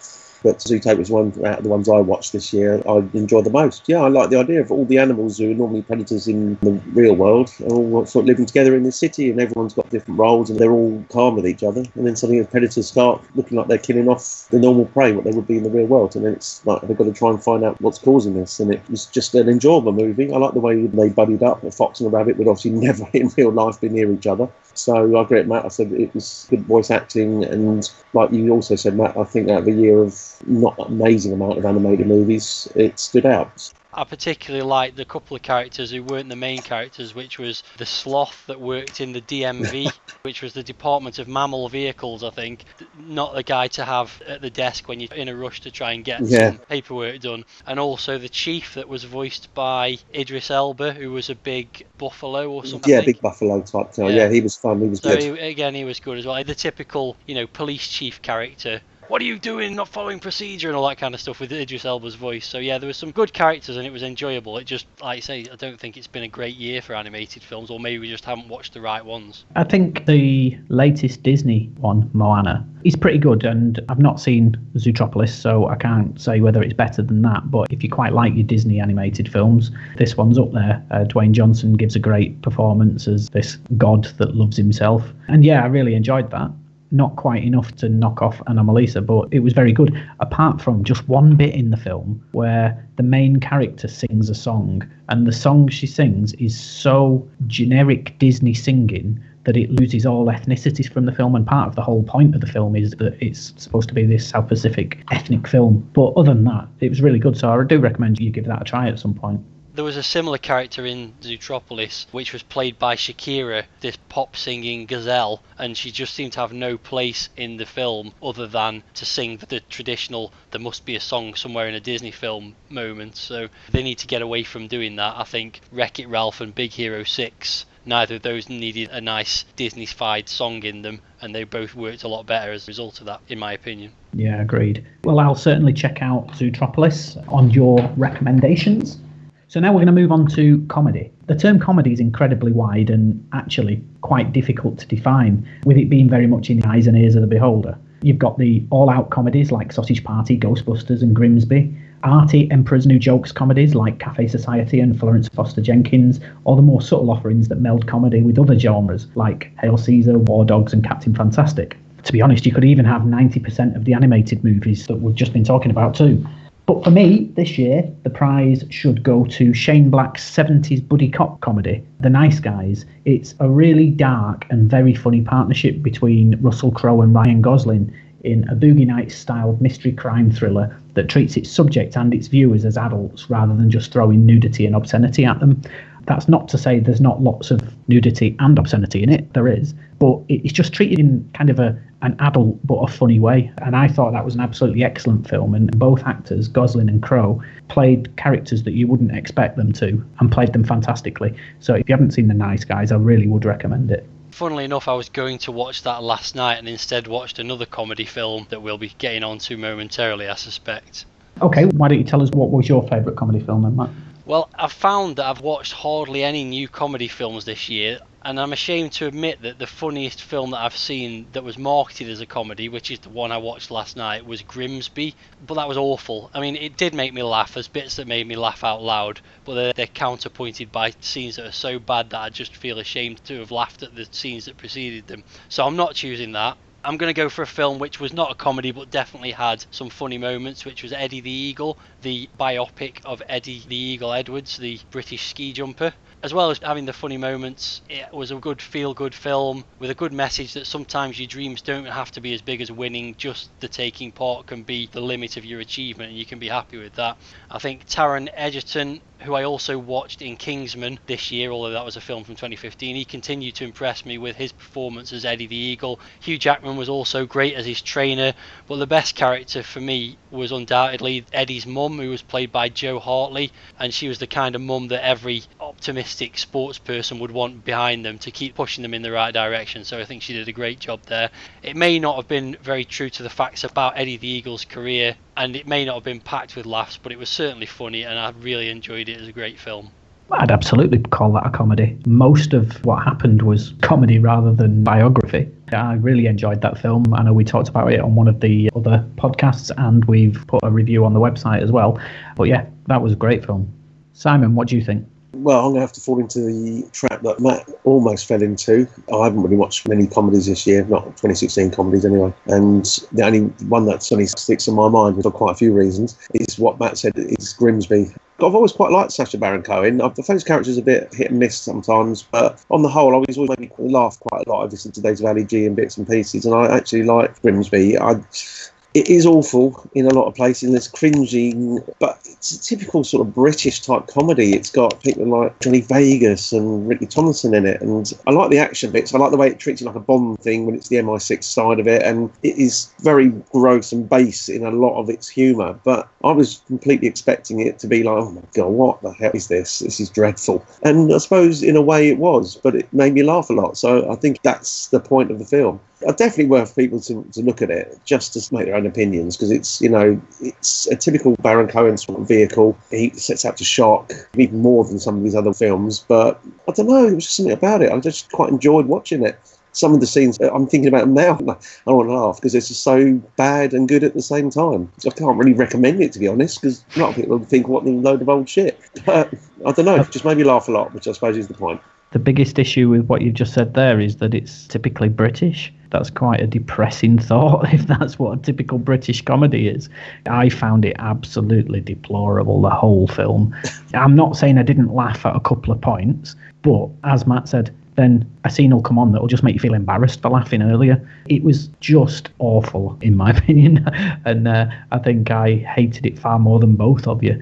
Speaker 4: But Zootopia was one out of the ones I watched this year I enjoyed the most. Yeah, I like the idea of all the animals who are normally predators in the real world are all sort of living together in the city, and everyone's got different roles and they're all calm with each other. And then suddenly the predators start looking like they're killing off the normal prey, what they would be in the real world. And then it's like they've got to try and find out what's causing this. And it was just an enjoyable movie. I like the way they buddied up. A fox and a rabbit would obviously never in real life be near each other. So I agree with Matt. I said it was good voice acting, and like you also said, Matt, I think out of a year of not an amazing amount of animated movies, it stood out.
Speaker 2: I particularly liked the couple of characters who weren't the main characters, which was the sloth that worked in the DMV, which was the Department of Mammal Vehicles, I think. Not the guy to have at the desk when you're in a rush to try and get some paperwork done. And also the chief that was voiced by Idris Elba, who was a big buffalo or something.
Speaker 4: Yeah, big buffalo type. Yeah, he was fun. He was good.
Speaker 2: He was good as well. The typical, police chief character. What are you doing, not following procedure, and all that kind of stuff with Idris Elba's voice. So yeah, there were some good characters and it was enjoyable. It just, like I say, I don't think it's been a great year for animated films, or maybe we just haven't watched the right ones.
Speaker 5: I think the latest Disney one, Moana, is pretty good, and I've not seen Zootropolis, so I can't say whether it's better than that, but if you quite like your Disney animated films, this one's up there. Dwayne Johnson gives a great performance as this god that loves himself, and yeah, I really enjoyed that. Not quite enough to knock off Anomalisa, but it was very good, apart from just one bit in the film where the main character sings a song, and the song she sings is so generic Disney singing that it loses all ethnicities from the film, and part of the whole point of the film is that it's supposed to be this South Pacific ethnic film. But other than that, it was really good, so I do recommend you give that a try at some point.
Speaker 2: There was a similar character in Zootropolis, which was played by Shakira, this pop-singing gazelle, and she just seemed to have no place in the film other than to sing the traditional there must be a song somewhere in a Disney film moment. So they need to get away from doing that. I think Wreck-It Ralph and Big Hero 6, neither of those needed a nice Disney-fied song in them, and they both worked a lot better as a result of that, in my opinion.
Speaker 5: Yeah, agreed. Well, I'll certainly check out Zootropolis on your recommendations. So now we're going to move on to comedy. The term comedy is incredibly wide and actually quite difficult to define, with it being very much in the eyes and ears of the beholder. You've got the all-out comedies like Sausage Party, Ghostbusters and Grimsby, arty Emperor's New Jokes comedies like Cafe Society and Florence Foster Jenkins, or the more subtle offerings that meld comedy with other genres like Hail Caesar, War Dogs and Captain Fantastic. To be honest, you could even have 90% of the animated movies that we've just been talking about too. But for me, this year, the prize should go to Shane Black's 70s buddy cop comedy, The Nice Guys. It's a really dark and very funny partnership between Russell Crowe and Ryan Gosling in a Boogie Nights-styled mystery crime thriller that treats its subject and its viewers as adults rather than just throwing nudity and obscenity at them. That's not to say there's not lots of nudity and obscenity in it. There is. But it's just treated in kind of an adult but a funny way. And I thought that was an absolutely excellent film. And both actors, Gosling and Crowe, played characters that you wouldn't expect them to and played them fantastically. So if you haven't seen The Nice Guys, I really would recommend it.
Speaker 2: Funnily enough, I was going to watch that last night and instead watched another comedy film that we'll be getting onto momentarily, I suspect.
Speaker 5: Okay, why don't you tell us what was your favourite comedy film then, Matt?
Speaker 2: Well, I've found that I've watched hardly any new comedy films this year, and I'm ashamed to admit that the funniest film that I've seen that was marketed as a comedy, which is the one I watched last night, was Grimsby. But that was awful. I mean, it did make me laugh. There's bits that made me laugh out loud, but they're counterpointed by scenes that are so bad that I just feel ashamed to have laughed at the scenes that preceded them. So I'm not choosing that. I'm going to go for a film which was not a comedy but definitely had some funny moments, which was Eddie the Eagle, the biopic of Eddie the Eagle Edwards, the British ski jumper. As well as having the funny moments, it was a good feel-good film with a good message that sometimes your dreams don't have to be as big as winning, just the taking part can be the limit of your achievement and you can be happy with that. I think Taron Egerton, who I also watched in Kingsman this year, although that was a film from 2015, he continued to impress me with his performance as Eddie the Eagle. Hugh Jackman was also great as his trainer, but the best character for me was undoubtedly Eddie's mum, who was played by Jo Hartley, and she was the kind of mum that every optimistic sports person would want behind them to keep pushing them in the right direction, so I think she did a great job there. It may not have been very true to the facts about Eddie the Eagle's career, and it may not have been packed with laughs, but it was certainly funny and I really enjoyed it as a great film.
Speaker 5: I'd absolutely call that a comedy. Most of what happened was comedy rather than biography. I really enjoyed that film. I know we talked about it on one of the other podcasts and we've put a review on the website as well. But yeah, that was a great film. Simon, what do you think?
Speaker 4: Well, I'm going to have to fall into the trap that Matt almost fell into. I haven't really watched many comedies this year, not 2016 comedies anyway. And the only one that suddenly sticks in my mind, for quite a few reasons, is what Matt said, is Grimsby. I've always quite liked Sacha Baron Cohen. I find his character's a bit hit and miss sometimes, but on the whole, I've always made me laugh quite a lot. I've listened to Days of Ali G and bits and pieces, and I actually like Grimsby. It is awful in a lot of places, and it's cringy, but it's a typical sort of British type comedy. It's got people like Johnny Vegas and Ricky Tomlinson in it, and I like the action bits. I like the way it treats it like a Bond thing when it's the MI6 side of it, and it is very gross and base in a lot of its humour, but I was completely expecting it to be like, oh my God, what the hell is this? This is dreadful. And I suppose in a way it was, but it made me laugh a lot, so I think that's the point of the film. Definitely worth people to look at it just to make their own opinions, because it's, you know, it's a typical Baron Cohen sort of vehicle. He sets out to shock even more than some of these other films, but I don't know, it was just something about it. I just quite enjoyed watching it. Some of the scenes, I'm thinking about them now, and I want to laugh because it's just so bad and good at the same time. I can't really recommend it, to be honest, because a lot of people think, what a load of old shit. But I don't know, it just made me laugh a lot, which I suppose is the point.
Speaker 5: The biggest issue with what you've just said there is that it's typically British. That's quite a depressing thought, if that's what a typical British comedy is. I found it absolutely deplorable, the whole film. I'm not saying I didn't laugh at a couple of points, but as Matt said, then a scene will come on that will just make you feel embarrassed for laughing earlier. It was just awful, in my opinion, and I think I hated it far more than both of you.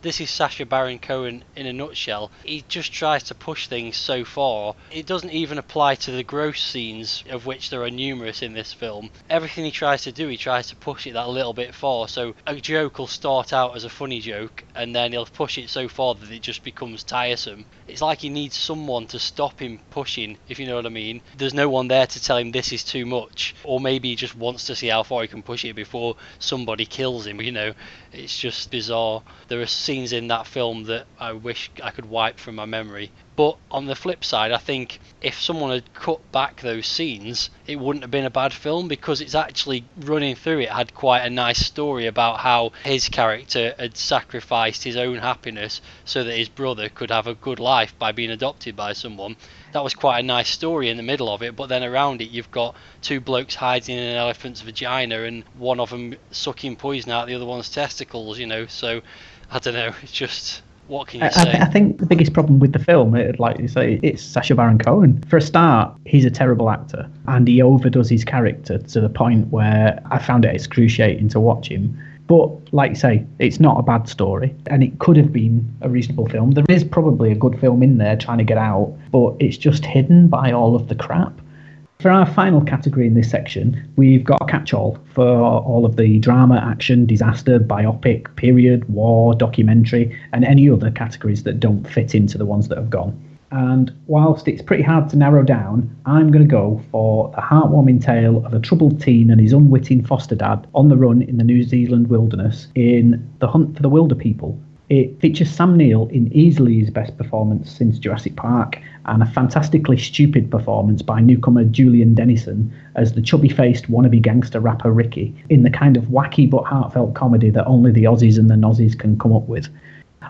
Speaker 2: This is Sacha Baron Cohen in a nutshell. He just tries to push things so far. It doesn't even apply to the gross scenes, of which there are numerous in this film. Everything he tries to do, he tries to push it that little bit far. So a joke will start out as a funny joke, and then he'll push it so far that it just becomes tiresome. It's like he needs someone to stop him pushing, if you know what I mean. There's no one there to tell him this is too much, or maybe he just wants to see how far he can push it before somebody kills him, you know. It's just bizarre. There are scenes in that film that I wish I could wipe from my memory. But on the flip side, I think if someone had cut back those scenes, it wouldn't have been a bad film, because it's actually running through it had quite a nice story about how his character had sacrificed his own happiness so that his brother could have a good life by being adopted by someone. That was quite a nice story in the middle of it, but then around it you've got two blokes hiding in an elephant's vagina and one of them sucking poison out the other one's testicles, you know, so I don't know, it's just... What can you say?
Speaker 5: I think the biggest problem with the film, like you say, it's Sacha Baron Cohen. For a start, he's a terrible actor, and he overdoes his character to the point where I found it excruciating to watch him. But like you say, it's not a bad story, and it could have been a reasonable film. There is probably a good film in there trying to get out, but it's just hidden by all of the crap. For our final category in this section, we've got a catch-all for all of the drama, action, disaster, biopic, period, war, documentary, and any other categories that don't fit into the ones that have gone. And whilst it's pretty hard to narrow down, I'm going to go for the heartwarming tale of a troubled teen and his unwitting foster dad on the run in the New Zealand wilderness in The Hunt for the Wilder People. It features Sam Neill in easily his best performance since Jurassic Park, and a fantastically stupid performance by newcomer Julian Dennison as the chubby-faced wannabe gangster rapper Ricky, in the kind of wacky but heartfelt comedy that only the Aussies and the Nozzies can come up with.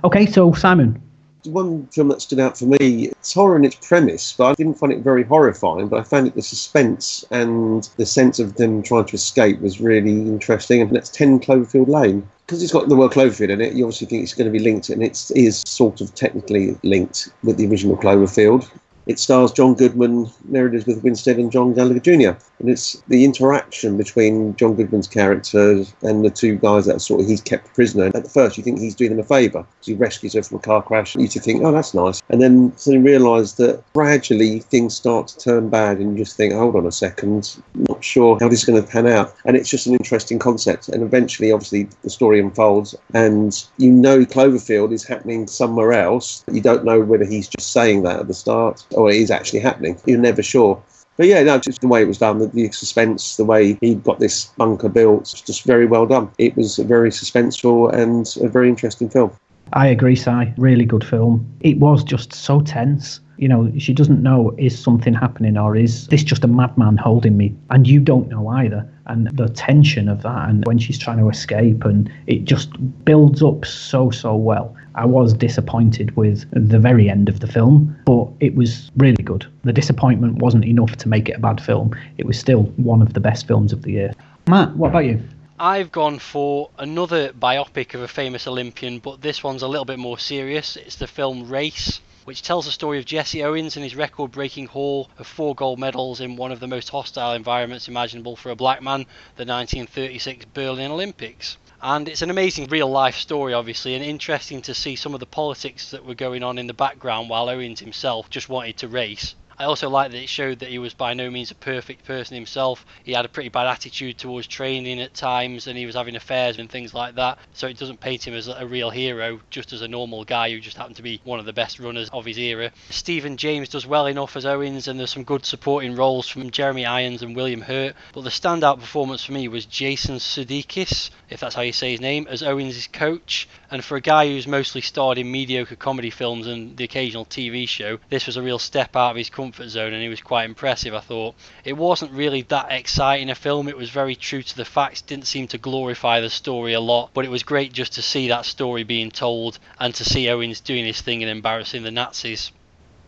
Speaker 5: Okay, so Simon.
Speaker 4: One film that stood out for me, it's horror in its premise, but I didn't find it very horrifying, but I found it the suspense and the sense of them trying to escape was really interesting, and that's 10 Cloverfield Lane. Because it's got the word Cloverfield in it, you obviously think it's going to be linked, and it is sort of technically linked with the original Cloverfield. It stars John Goodman, Mary Elizabeth Winstead and John Gallagher Jr. And it's the interaction between John Goodman's character and the two guys that he's kept prisoner. At first you think he's doing them a favour, because he rescues her from a car crash. You used to think, oh, that's nice. And then suddenly realise that gradually things start to turn bad, and you just think, hold on a second, not sure how this is going to pan out. And it's just an interesting concept. And eventually, obviously, the story unfolds, and you know Cloverfield is happening somewhere else. You don't know whether he's just saying that at the start or it is actually happening. You're never sure. But yeah, no, just the way it was done, the suspense, the way he got this bunker built, it's just very well done. It was very suspenseful and a very interesting film.
Speaker 5: I agree, Si. Really good film. It was just so tense. You know, she doesn't know, is something happening or is this just a madman holding me? And you don't know either. And the tension of that, and when she's trying to escape, and it just builds up so well. I was disappointed with the very end of the film, but it was really good. The disappointment wasn't enough to make it a bad film. It was still one of the best films of the year. Matt, what about you?
Speaker 2: I've gone for another biopic of a famous Olympian, but this one's a little bit more serious. It's the film Race, which tells the story of Jesse Owens and his record-breaking haul of 4 gold medals in one of the most hostile environments imaginable for a black man, the 1936 Berlin Olympics. And it's an amazing real-life story, obviously, and interesting to see some of the politics that were going on in the background while Owens himself just wanted to race. I also like that it showed that he was by no means a perfect person himself. He had a pretty bad attitude towards training at times, and he was having affairs and things like that. So it doesn't paint him as a real hero, just as a normal guy who just happened to be one of the best runners of his era. Stephen James does well enough as Owens, and there's some good supporting roles from Jeremy Irons and William Hurt. But the standout performance for me was Jason Sudeikis, if that's how you say his name, as Owens' coach. And for a guy who's mostly starred in mediocre comedy films and the occasional TV show, this was a real step out of his comfort zone, and he was quite impressive, I thought. It wasn't really that exciting a film. It was very true to the facts, didn't seem to glorify the story a lot, but it was great just to see that story being told and to see Owens doing his thing and embarrassing the Nazis.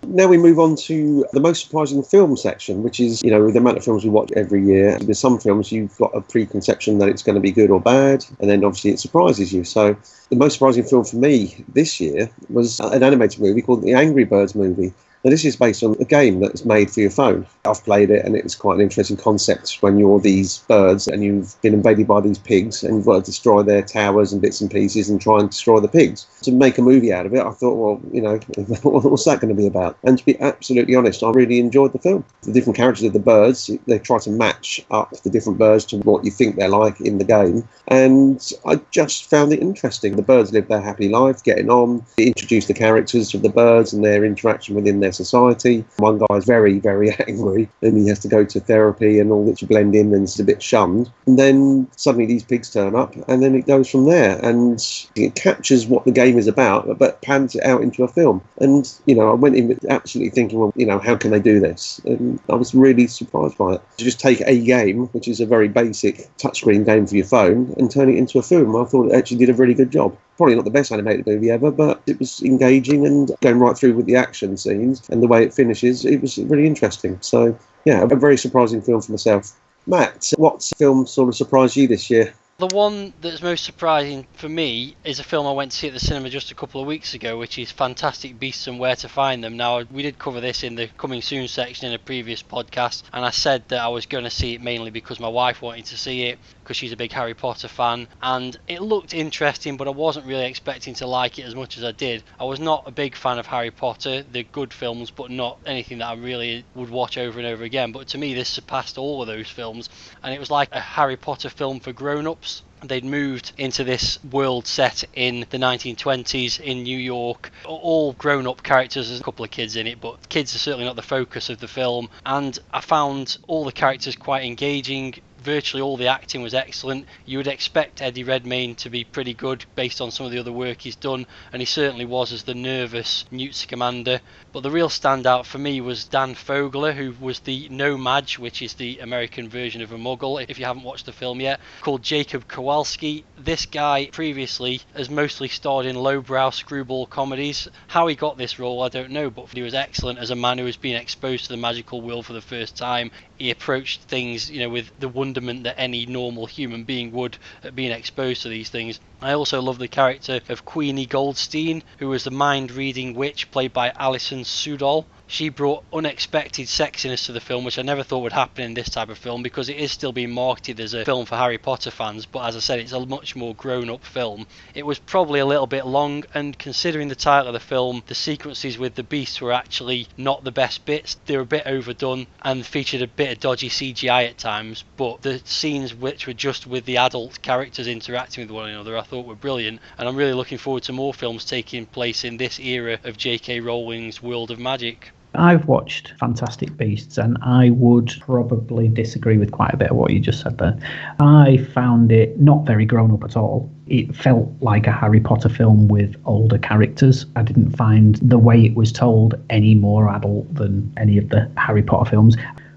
Speaker 4: Now we move on to the most surprising film section, which is, you know, the amount of films we watch every year. With some films, you've got a preconception that it's going to be good or bad, and then obviously it surprises you. So the most surprising film for me this year was an animated movie called The Angry Birds Movie. Now, this is based on a game that's made for your phone. I've played it, and it's quite an interesting concept when you're these birds and you've been invaded by these pigs and you've got to destroy their towers and bits and pieces and try and destroy the pigs. To make a movie out of it, I thought, well, you know, what's that going to be about? And to be absolutely honest, I really enjoyed the film. The different characters of the birds, they try to match up the different birds to what you think they're like in the game. And I just found it interesting. The birds live their happy life, getting on. It introduced the characters of the birds and their interaction within their society. One guy's very, very angry and he has to go to therapy and all that to blend in, and it's a bit shunned. And then suddenly these pigs turn up, and then it goes from there. And it captures what the game is about, but pans it out into a film. And, you know, I went in absolutely thinking, well, you know, how can they do this? And I was really surprised by it. To just take a game, which is a very basic touchscreen game for your phone, and turn it into a film. I thought it actually did a really good job. Probably not the best animated movie ever, but it was engaging, and going right through with the action scenes and the way it finishes, it was really interesting. So, yeah, a very surprising film for myself. Matt, what film sort of surprised you this year?
Speaker 2: The one that's most surprising for me is a film I went to see at the cinema just a couple of weeks ago, which is Fantastic Beasts and Where to Find Them. Now, we did cover this in the Coming Soon section in a previous podcast, and I said that I was going to see it mainly because my wife wanted to see it, because she's a big Harry Potter fan, and it looked interesting, but I wasn't really expecting to like it as much as I did. I was not a big fan of Harry Potter. They're good films, but not anything that I really would watch over and over again. But to me, this surpassed all of those films, and it was like a Harry Potter film for grown-ups. They'd moved into this world set in the 1920s in New York. All grown-up characters, there's a couple of kids in it, but kids are certainly not the focus of the film. And I found all the characters quite engaging. Virtually all the acting was excellent. You would expect Eddie Redmayne to be pretty good based on some of the other work he's done, and he certainly was as the nervous Newt Scamander. But the real standout for me was Dan Fogler, who was the No-Maj, which is the American version of a Muggle, if you haven't watched the film yet, called Jacob Kowalski. This guy previously has mostly starred in lowbrow screwball comedies. How he got this role, I don't know, but he was excellent as a man who was being exposed to the magical world for the first time. He approached things, with the wonderment that any normal human being would at being exposed to these things. I also love the character of Queenie Goldstein, who was the mind-reading witch played by Alison Sudol. She brought unexpected sexiness to the film, which I never thought would happen in this type of film, because it is still being marketed as a film for Harry Potter fans, but as I said, it's a much more grown-up film. It was probably a little bit long, and considering the title of the film, the sequences with the beasts were actually not the best bits. They were a bit overdone and featured a bit of dodgy CGI at times, but the scenes which were just with the adult characters interacting with one another I thought were brilliant, and I'm really looking forward to more films taking place in this era of J.K. Rowling's world of magic.
Speaker 5: I've watched Fantastic Beasts, and I would probably disagree with quite a bit of what you just said there. I found it not very grown up at all. It felt like a Harry Potter film with older characters. I didn't find the way it was told any more adult than any of the Harry Potter films.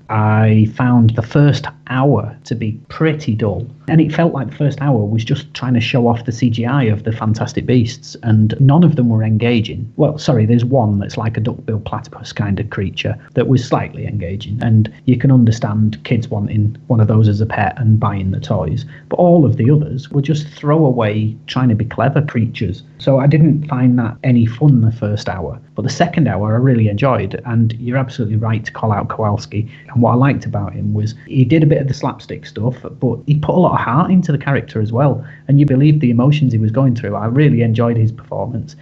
Speaker 5: I found the first hour to be pretty dull, and it felt like the first hour was just trying to show off the CGI of the Fantastic Beasts, and none of them were engaging. Well, sorry, there's one that's like a duck-billed platypus kind of creature that was slightly engaging, and you can understand kids wanting one of those as a pet and buying the toys, but all of the others were just throwaway, trying to be clever creatures. So I didn't find that any fun the first hour, but the second hour I really enjoyed, and you're absolutely right to call out Kowalski. And what I liked about him was he did a bit of the slapstick stuff, but he put a lot of heart into the character as well, and you believed the emotions he was going through. I really enjoyed his performance.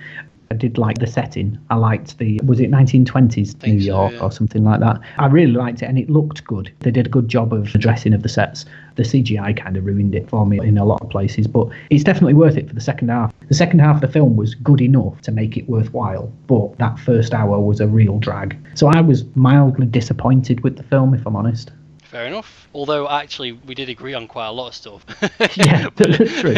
Speaker 5: I did like the setting. I liked was it 1920s New York or something like that? I really liked it, and it looked good. They did a good job of the dressing of the sets. The CGI kind of ruined it for me in a lot of places, but it's definitely worth it for the second half. The second half of the film was good enough to make it worthwhile, but that first hour was a real drag. So I was mildly disappointed with the film, if I'm honest.
Speaker 2: Fair enough. Although, actually, we did agree on quite a lot of stuff.
Speaker 5: Yeah, true.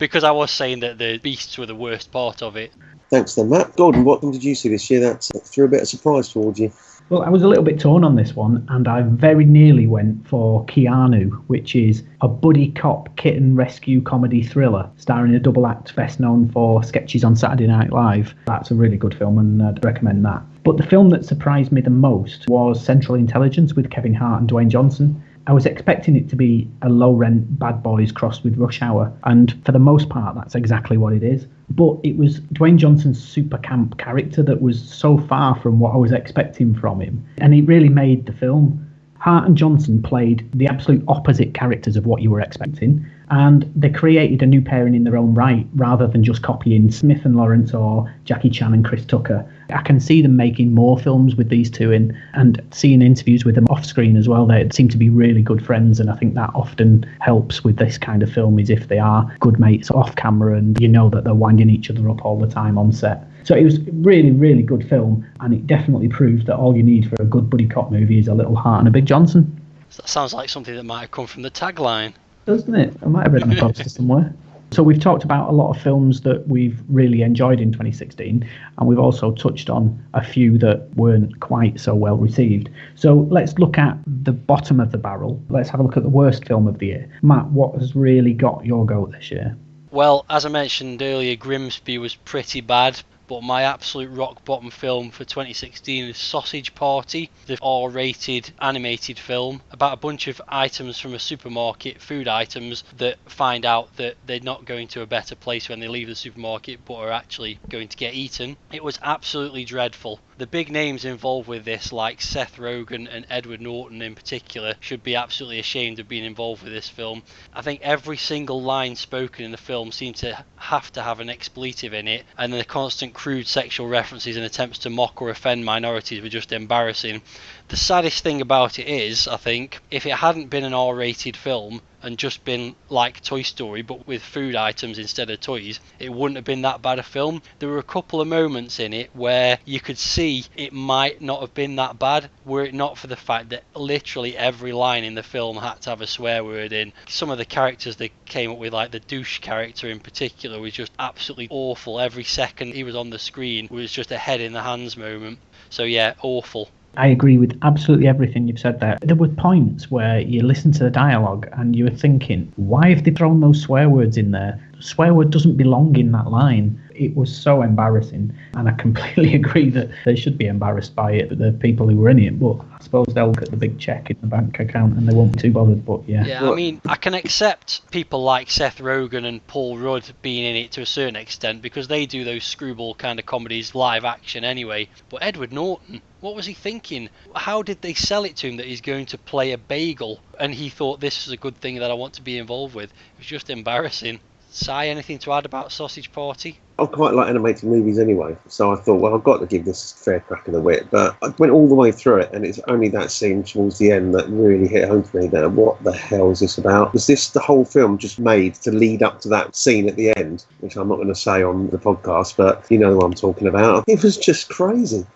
Speaker 2: Because I was saying that the beasts were the worst part of it.
Speaker 4: Thanks then, Matt. Gordon, what did you see this year that threw a bit of surprise towards you?
Speaker 5: Well, I was a little bit torn on this one, and I very nearly went for Keanu, which is a buddy cop kitten rescue comedy thriller starring a double act best known for sketches on Saturday Night Live. That's a really good film, and I'd recommend that. But the film that surprised me the most was Central Intelligence with Kevin Hart and Dwayne Johnson. I was expecting it to be a low-rent Bad Boys crossed with Rush Hour, and for the most part, that's exactly what it is. But it was Dwayne Johnson's super camp character that was so far from what I was expecting from him, and it really made the film. Hart and Johnson played the absolute opposite characters of what you were expecting, and they created a new pairing in their own right, rather than just copying Smith and Lawrence or Jackie Chan and Chris Tucker. I can see them making more films with these two in, and seeing interviews with them off screen as well. They seem to be really good friends, and I think that often helps with this kind of film, is if they are good mates off camera and you know that they're winding each other up all the time on set. So it was a really, really good film, and it definitely proved that all you need for a good buddy cop movie is a little Hart and a big Johnson.
Speaker 2: That sounds like something that might have come from the tagline.
Speaker 5: Doesn't it? I might have read on a poster somewhere. So we've talked about a lot of films that we've really enjoyed in 2016, and we've also touched on a few that weren't quite so well received. So let's look at the bottom of the barrel. Let's have a look at the worst film of the year. Matt, what has really got your goat this year?
Speaker 2: Well, as I mentioned earlier, Grimsby was pretty bad, but my absolute rock bottom film for 2016 is Sausage Party, the R-rated animated film about a bunch of items from a supermarket, food items, that find out that they're not going to a better place when they leave the supermarket, but are actually going to get eaten. It was absolutely dreadful. The big names involved with this, like Seth Rogen and Edward Norton in particular, should be absolutely ashamed of being involved with this film. I think every single line spoken in the film seemed to have an expletive in it, and the constant crude sexual references and attempts to mock or offend minorities were just embarrassing. The saddest thing about it is, I think, if it hadn't been an R-rated film and just been like Toy Story but with food items instead of toys, it wouldn't have been that bad a film. There were a couple of moments in it where you could see it might not have been that bad were it not for the fact that literally every line in the film had to have a swear word in. Some of the characters they came up with, like the douche character in particular, was just absolutely awful. Every second he was on the screen was just a head in the hands moment. So yeah, awful.
Speaker 5: I agree with absolutely everything you've said there. There were points where you listen to the dialogue and you were thinking, why have they thrown those swear words in there? The swear word doesn't belong in that line. It was so embarrassing, and I completely agree that they should be embarrassed by it, the people who were in it, but I suppose they'll get the big check in the bank account and they won't be too bothered, but yeah.
Speaker 2: Yeah, I mean, I can accept people like Seth Rogen and Paul Rudd being in it to a certain extent, because they do those screwball kind of comedies live action anyway, but Edward Norton, what was he thinking? How did they sell it to him that he's going to play a bagel and he thought this is a good thing that I want to be involved with? It was just embarrassing. Si, anything to add about Sausage Party?
Speaker 4: I quite like animated movies anyway, so I thought, well, I've got to give this a fair crack of the whip. But I went all the way through it, and it's only that scene towards the end that really hit home for me. That what the hell is this about? Was this the whole film just made to lead up to that scene at the end, which I'm not going to say on the podcast, but you know what I'm talking about. It was just crazy.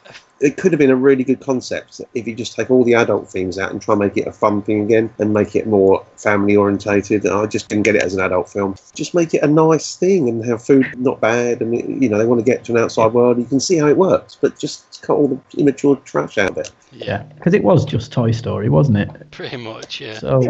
Speaker 4: It could have been a really good concept if you just take all the adult themes out and try and make it a fun thing again and make it more family orientated. I just didn't get it as an adult film. Just make it a nice thing and have food not bad, and they want to get to an outside world. You can see how it works, but just cut all the immature trash out of it.
Speaker 2: Yeah,
Speaker 5: because it was just Toy Story, wasn't it?
Speaker 2: Pretty much, yeah.
Speaker 5: So,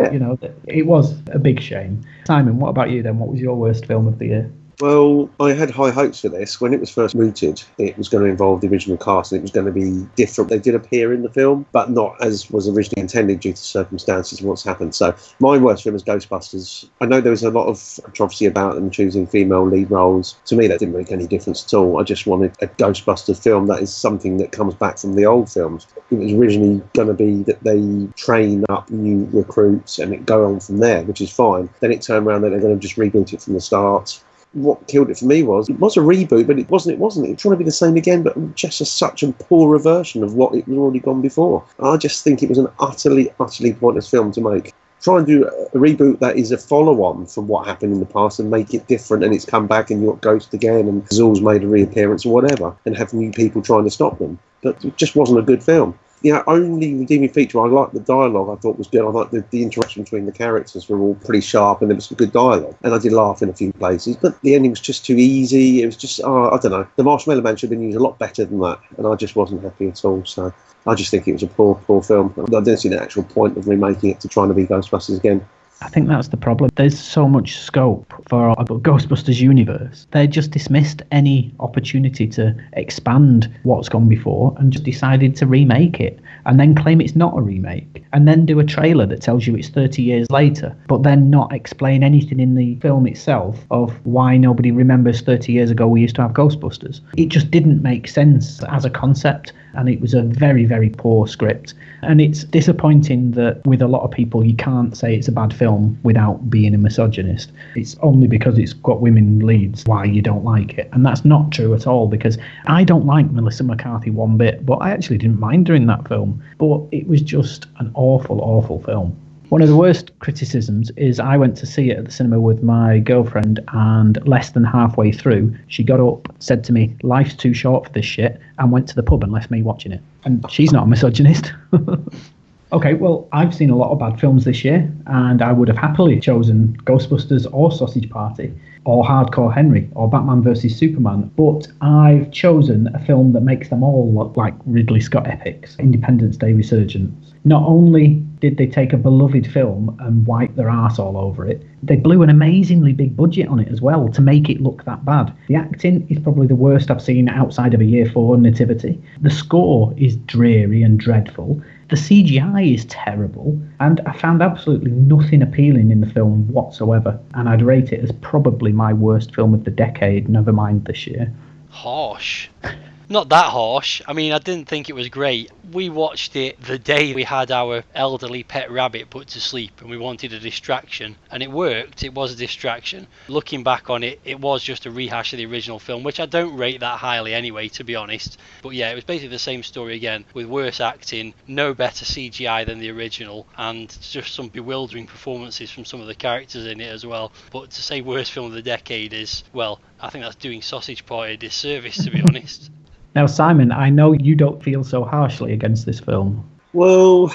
Speaker 5: it was a big shame. Simon, what about you then? What was your worst film of the year?
Speaker 4: Well, I had high hopes for this. When it was first mooted, it was going to involve the original cast and it was going to be different. They did appear in the film, but not as was originally intended due to circumstances and what's happened. So my worst film is Ghostbusters. I know there was a lot of controversy about them choosing female lead roles. To me, that didn't make any difference at all. I just wanted a Ghostbusters film that is something that comes back from the old films. It was originally going to be that they train up new recruits and it go on from there, which is fine. Then it turned around that they're going to just reboot it from the start. What killed it for me was, it was a reboot, but it wasn't. It was trying to be the same again, but just such a poorer version of what it was already gone before. I just think it was an utterly pointless film to make. Try and do a reboot that is a follow-on from what happened in the past and make it different, and it's come back and you've got Ghost again and Zool's made a reappearance or whatever, and have new people trying to stop them. But it just wasn't a good film. Only redeeming feature, I liked the dialogue, I thought was good. I liked the interaction between the characters were all pretty sharp and there was some good dialogue. And I did laugh in a few places, but the ending was just too easy. It was just, I don't know. The Marshmallow Man should have been used a lot better than that. And I just wasn't happy at all. So I just think it was a poor film. I didn't see the actual point of remaking it to trying to be Ghostbusters again.
Speaker 5: I think that's the problem. There's so much scope for a Ghostbusters universe. They just dismissed any opportunity to expand what's gone before and just decided to remake it and then claim it's not a remake and then do a trailer that tells you it's 30 years later, but then not explain anything in the film itself of why nobody remembers 30 years ago we used to have Ghostbusters. It just didn't make sense as a concept, and it was a very, very poor script. And it's disappointing that with a lot of people you can't say it's a bad film without being a misogynist. It's only because it's got women leads why you don't like it. And that's not true at all, because I don't like Melissa McCarthy one bit, but I actually didn't mind her in that film. But it was just an awful, awful film. One of the worst criticisms is I went to see it at the cinema with my girlfriend, and less than halfway through, she got up, said to me, "Life's too short for this shit," and went to the pub and left me watching it. And she's not a misogynist. Okay, well, I've seen a lot of bad films this year, and I would have happily chosen Ghostbusters or Sausage Party, or Hardcore Henry, or Batman vs Superman, but I've chosen a film that makes them all look like Ridley Scott epics, Independence Day Resurgence. Not only did they take a beloved film and wipe their arse all over it, they blew an amazingly big budget on it as well to make it look that bad. The acting is probably the worst I've seen outside of a Year 4 Nativity. The score is dreary and dreadful. The CGI is terrible, and I found absolutely nothing appealing in the film whatsoever, and I'd rate it as probably my worst film of the decade, never mind this year.
Speaker 2: Harsh. Not that harsh. I mean, I didn't think it was great. We watched it the day we had our elderly pet rabbit put to sleep and we wanted a distraction, and it worked. It was a distraction. Looking back on it, it was just a rehash of the original film, which I don't rate that highly anyway, to be honest. But yeah, it was basically the same story again, with worse acting, no better CGI than the original, and just some bewildering performances from some of the characters in it as well. But to say worst film of the decade is, well, I think that's doing Sausage Party a disservice, to be honest.
Speaker 5: Now, Simon, I know you don't feel so harshly against this film.
Speaker 4: Well,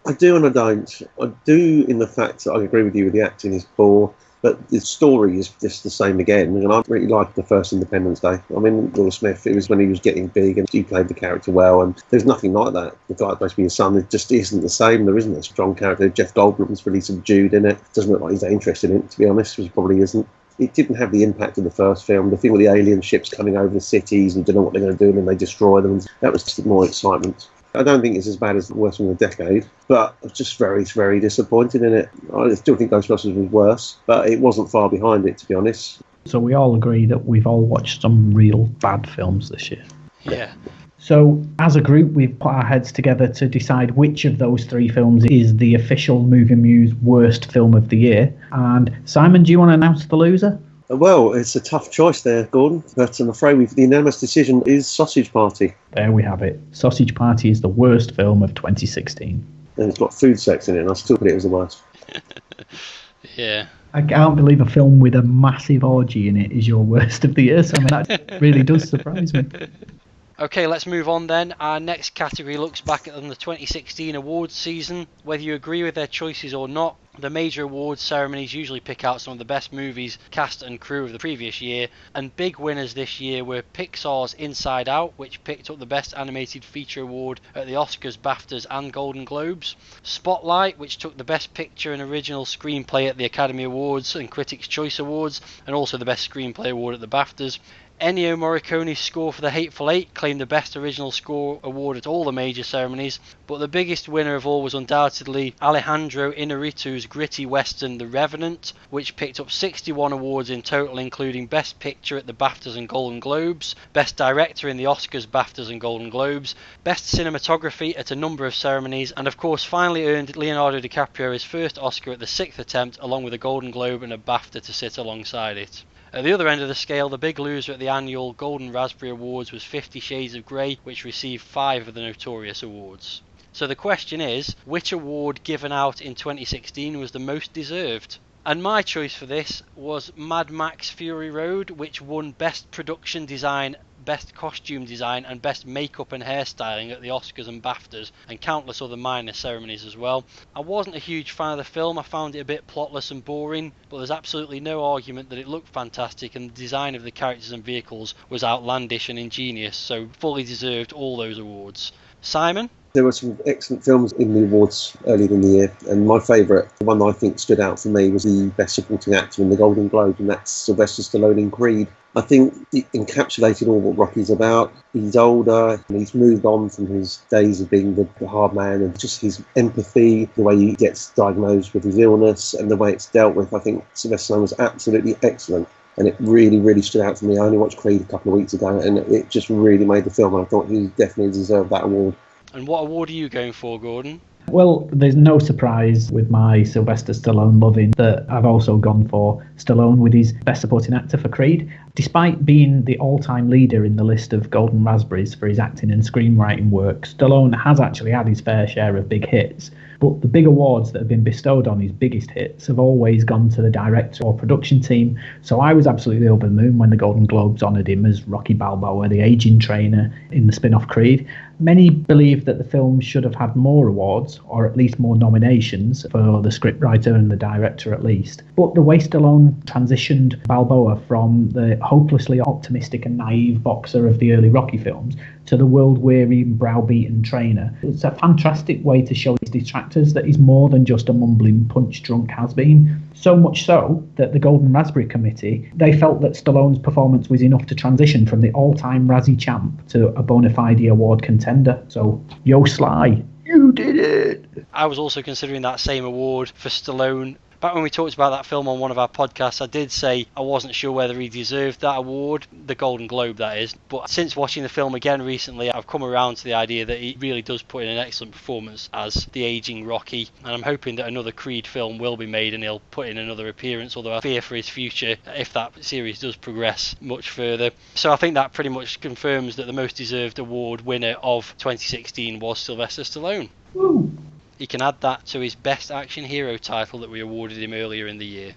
Speaker 4: I do and I don't. I do in the fact that I agree with you, the acting is poor, but the story is just the same again. And I really liked the first Independence Day. I mean, Will Smith, it was when he was getting big and he played the character well, and there's nothing like that. The guy supposed to be his son, it just isn't the same. There isn't a strong character. Jeff Goldblum's really subdued in it. Doesn't look like he's that interested in it, to be honest, which probably isn't. It didn't have the impact of the first film. The thing with the alien ships coming over the cities and you don't know what they're going to do and then they destroy them, that was just more excitement. I don't think it's as bad as the worst film of the decade, but I was just very, very disappointed in it. I still think Ghostbusters was worse, but it wasn't far behind it, to be honest.
Speaker 5: So we all agree that we've all watched some real bad films this year.
Speaker 2: Yeah.
Speaker 5: So, as a group, we've put our heads together to decide which of those three films is the official MovieMuse worst film of the year. And Simon, do you want to announce the loser?
Speaker 4: Well, it's a tough choice there, Gordon, but I'm afraid the unanimous decision is Sausage Party.
Speaker 5: There we have it. Sausage Party is the worst film of 2016.
Speaker 4: And it's got food sex in it, and I still put it as the worst.
Speaker 2: Yeah.
Speaker 5: I can't believe a film with a massive orgy in it is your worst of the year, Simon. That really does surprise me.
Speaker 2: Okay, let's move on then. Our next category looks back at the 2016 awards season. Whether you agree with their choices or not, the major awards ceremonies usually pick out some of the best movies, cast and crew of the previous year, and big winners this year were Pixar's Inside Out, which picked up the Best Animated Feature Award at the Oscars, BAFTAs and Golden Globes, Spotlight, which took the Best Picture and Original Screenplay at the Academy Awards and Critics' Choice Awards, and also the Best Screenplay Award at the BAFTAs. Ennio Morricone's score for The Hateful Eight claimed the Best Original Score award at all the major ceremonies, but the biggest winner of all was undoubtedly Alejandro Inarritu's gritty western The Revenant, which picked up 61 awards in total, including Best Picture at the BAFTAs and Golden Globes, Best Director in the Oscars, BAFTAs and Golden Globes, Best Cinematography at a number of ceremonies, and of course finally earned Leonardo DiCaprio his first Oscar at the 6th attempt, along with a Golden Globe and a BAFTA to sit alongside it. At the other end of the scale, the big loser at the annual Golden Raspberry Awards was 50 Shades of Grey, which received 5 of the notorious awards. So the question is, which award given out in 2016 was the most deserved? And my choice for this was Mad Max Fury Road, which won Best Production Design, Best Costume Design and Best Makeup and Hairstyling at the Oscars and BAFTAs, and countless other minor ceremonies as well. I wasn't a huge fan of the film. I found it a bit plotless and boring, but there's absolutely no argument that it looked fantastic and the design of the characters and vehicles was outlandish and ingenious, so fully deserved all those awards. Simon?
Speaker 4: There were some excellent films in the awards earlier in the year, and my favourite, the one I think stood out for me, was the Best Supporting Actor in the Golden Globe, and that's Sylvester Stallone in Creed. I think it encapsulated all what Rocky's about. He's older, and he's moved on from his days of being the hard man, and just his empathy, the way he gets diagnosed with his illness, and the way it's dealt with. I think Sylvester Stallone was absolutely excellent. And it really, really stood out for me. I only watched Creed a couple of weeks ago, and it just really made the film. I thought he definitely deserved that award.
Speaker 2: And what award are you going for, Gordon?
Speaker 5: Well, there's no surprise with my Sylvester Stallone loving that I've also gone for Stallone with his Best Supporting Actor for Creed. Despite being the all-time leader in the list of Golden Raspberries for his acting and screenwriting work, Stallone has actually had his fair share of big hits. but the big awards that have been bestowed on his biggest hits have always gone to the director or production team. So I was absolutely over the moon when the Golden Globes honoured him as Rocky Balboa, the aging trainer in the spin-off Creed. Many believe that the film should have had more awards, or at least more nominations, for the scriptwriter and the director at least. But the way Stallone transitioned Balboa from the hopelessly optimistic and naive boxer of the early Rocky films to the world-weary and browbeaten trainer, it's a fantastic way to show his detractors that he's more than just a mumbling, punch-drunk has-been. So much so that the Golden Raspberry Committee, they felt that Stallone's performance was enough to transition from the all-time Razzie champ to a bona fide award contender. So, yo Sly, you did it!
Speaker 2: I was also considering that same award for Stallone. Back when we talked about that film on one of our podcasts, I did say I wasn't sure whether he deserved that award, the Golden Globe that is, but since watching the film again recently, I've come around to the idea that he really does put in an excellent performance as the aging Rocky, and I'm hoping that another Creed film will be made and he'll put in another appearance, although I fear for his future if that series does progress much further. So I think that pretty much confirms that the most deserved award winner of 2016 was Sylvester Stallone.
Speaker 5: Woo.
Speaker 2: He can add that to his Best Action Hero title that we awarded him earlier in the year.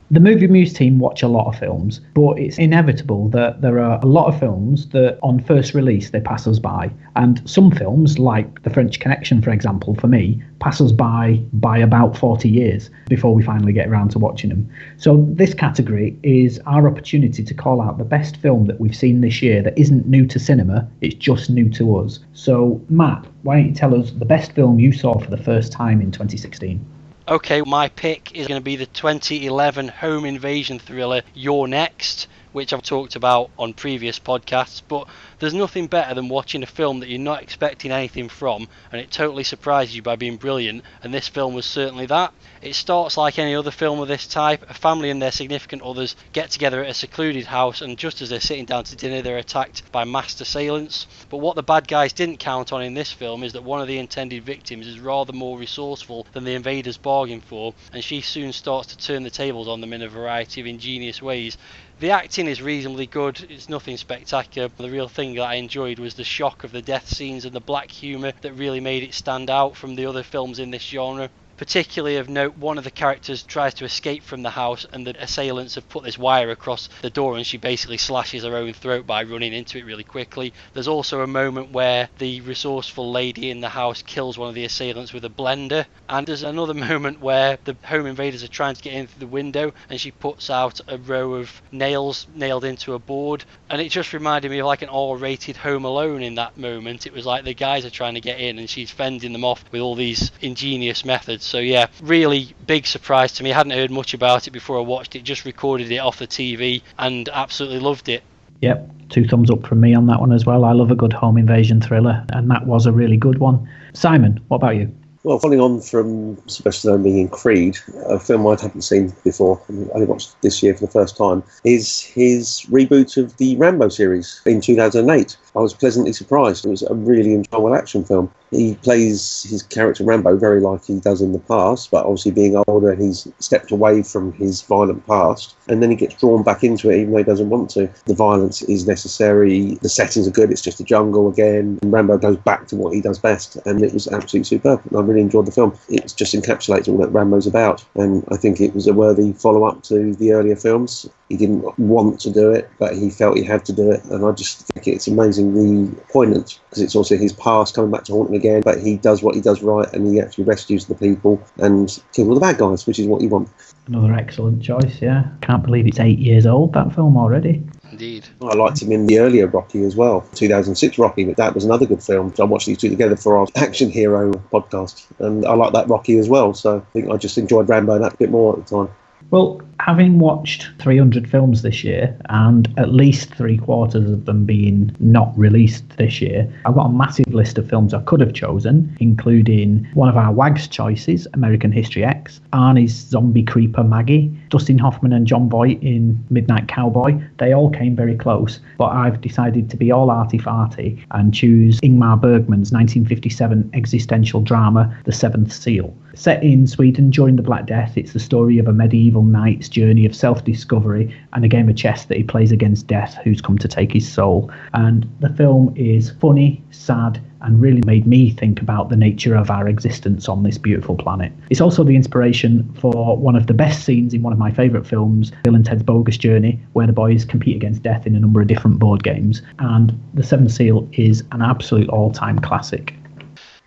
Speaker 5: The MovieMuse team watch a lot of films, but it's inevitable that there are a lot of films that on first release they pass us by. And some films, like The French Connection, for example, for me, pass us by about 40 years before we finally get around to watching them. So this category is our opportunity to call out the best film that we've seen this year that isn't new to cinema, it's just new to us. So Matt, why don't you tell us the best film you saw for the first time in 2016?
Speaker 2: Okay, my pick is going to be the 2011 home invasion thriller You're Next, which I've talked about on previous podcasts, but there's nothing better than watching a film that you're not expecting anything from and it totally surprises you by being brilliant, and this film was certainly that. It starts like any other film of this type. A family and their significant others get together at a secluded house, and just as they're sitting down to dinner they're attacked by masked assailants. But what the bad guys didn't count on in this film is that one of the intended victims is rather more resourceful than the invaders bargained for, and she soon starts to turn the tables on them in a variety of ingenious ways. The acting is reasonably good, it's nothing spectacular. The real thing that I enjoyed was the shock of the death scenes and the black humour that really made it stand out from the other films in this genre. Particularly of note, one of the characters tries to escape from the house and the assailants have put this wire across the door and she basically slashes her own throat by running into it really quickly. There's also a moment where the resourceful lady in the house kills one of the assailants with a blender, and there's another moment where the home invaders are trying to get in through the window and she puts out a row of nails nailed into a board, and it just reminded me of like an R-rated Home Alone in that moment. It was like the guys are trying to get in and she's fending them off with all these ingenious methods. So yeah, really big surprise to me. I hadn't heard much about it before I watched it, just recorded it off the TV and absolutely loved it.
Speaker 5: Yep, 2 thumbs up from me on that one as well. I love a good home invasion thriller, and that was a really good one. Simon, what about you?
Speaker 4: Well, following on from Sylvester Stallone being in Creed, a film I hadn't seen before, I only watched this year for the first time, is his reboot of the Rambo series in 2008. I was pleasantly surprised. It was a really enjoyable action film. He plays his character Rambo very like he does in the past, but obviously being older, he's stepped away from his violent past, and then he gets drawn back into it even though he doesn't want to. The violence is necessary, the settings are good, it's just a jungle again, and Rambo goes back to what he does best, and it was absolutely superb. I really enjoyed the film. It just encapsulates all that Rambo's about, and I think it was a worthy follow-up to the earlier films. He didn't want to do it, but he felt he had to do it, and I just think it's amazingly poignant, because it's also his past coming back to haunt him again, but he does what he does right, and he actually rescues the people and kills all the bad guys, which is what you want.
Speaker 5: Another excellent choice, yeah. Can't believe it's 8 years old, that film already.
Speaker 2: Indeed.
Speaker 4: I liked him in the earlier Rocky as well, 2006 Rocky, but that was another good film. So I watched these two together for our Action Hero podcast, and I like that Rocky as well, so I think I just enjoyed Rambo that bit more at the time.
Speaker 5: Well, having watched 300 films this year, and at least 3/4 of them being not released this year, I've got a massive list of films I could have chosen, including one of our WAG's choices, American History X, Arnie's Zombie Creeper Maggie, Dustin Hoffman and John Voight in Midnight Cowboy. They all came very close, but I've decided to be all arty-farty and choose Ingmar Bergman's 1957 existential drama, The Seventh Seal. Set in Sweden during the Black Death, it's the story of a medieval evil knight's journey of self-discovery and a game of chess that he plays against death, who's come to take his soul. And the film is funny, sad, and really made me think about the nature of our existence on this beautiful planet. It's also the inspiration for one of the best scenes in one of my favourite films, Bill and Ted's Bogus Journey, where the boys compete against death in a number of different board games. And The Seventh Seal is an absolute all-time classic.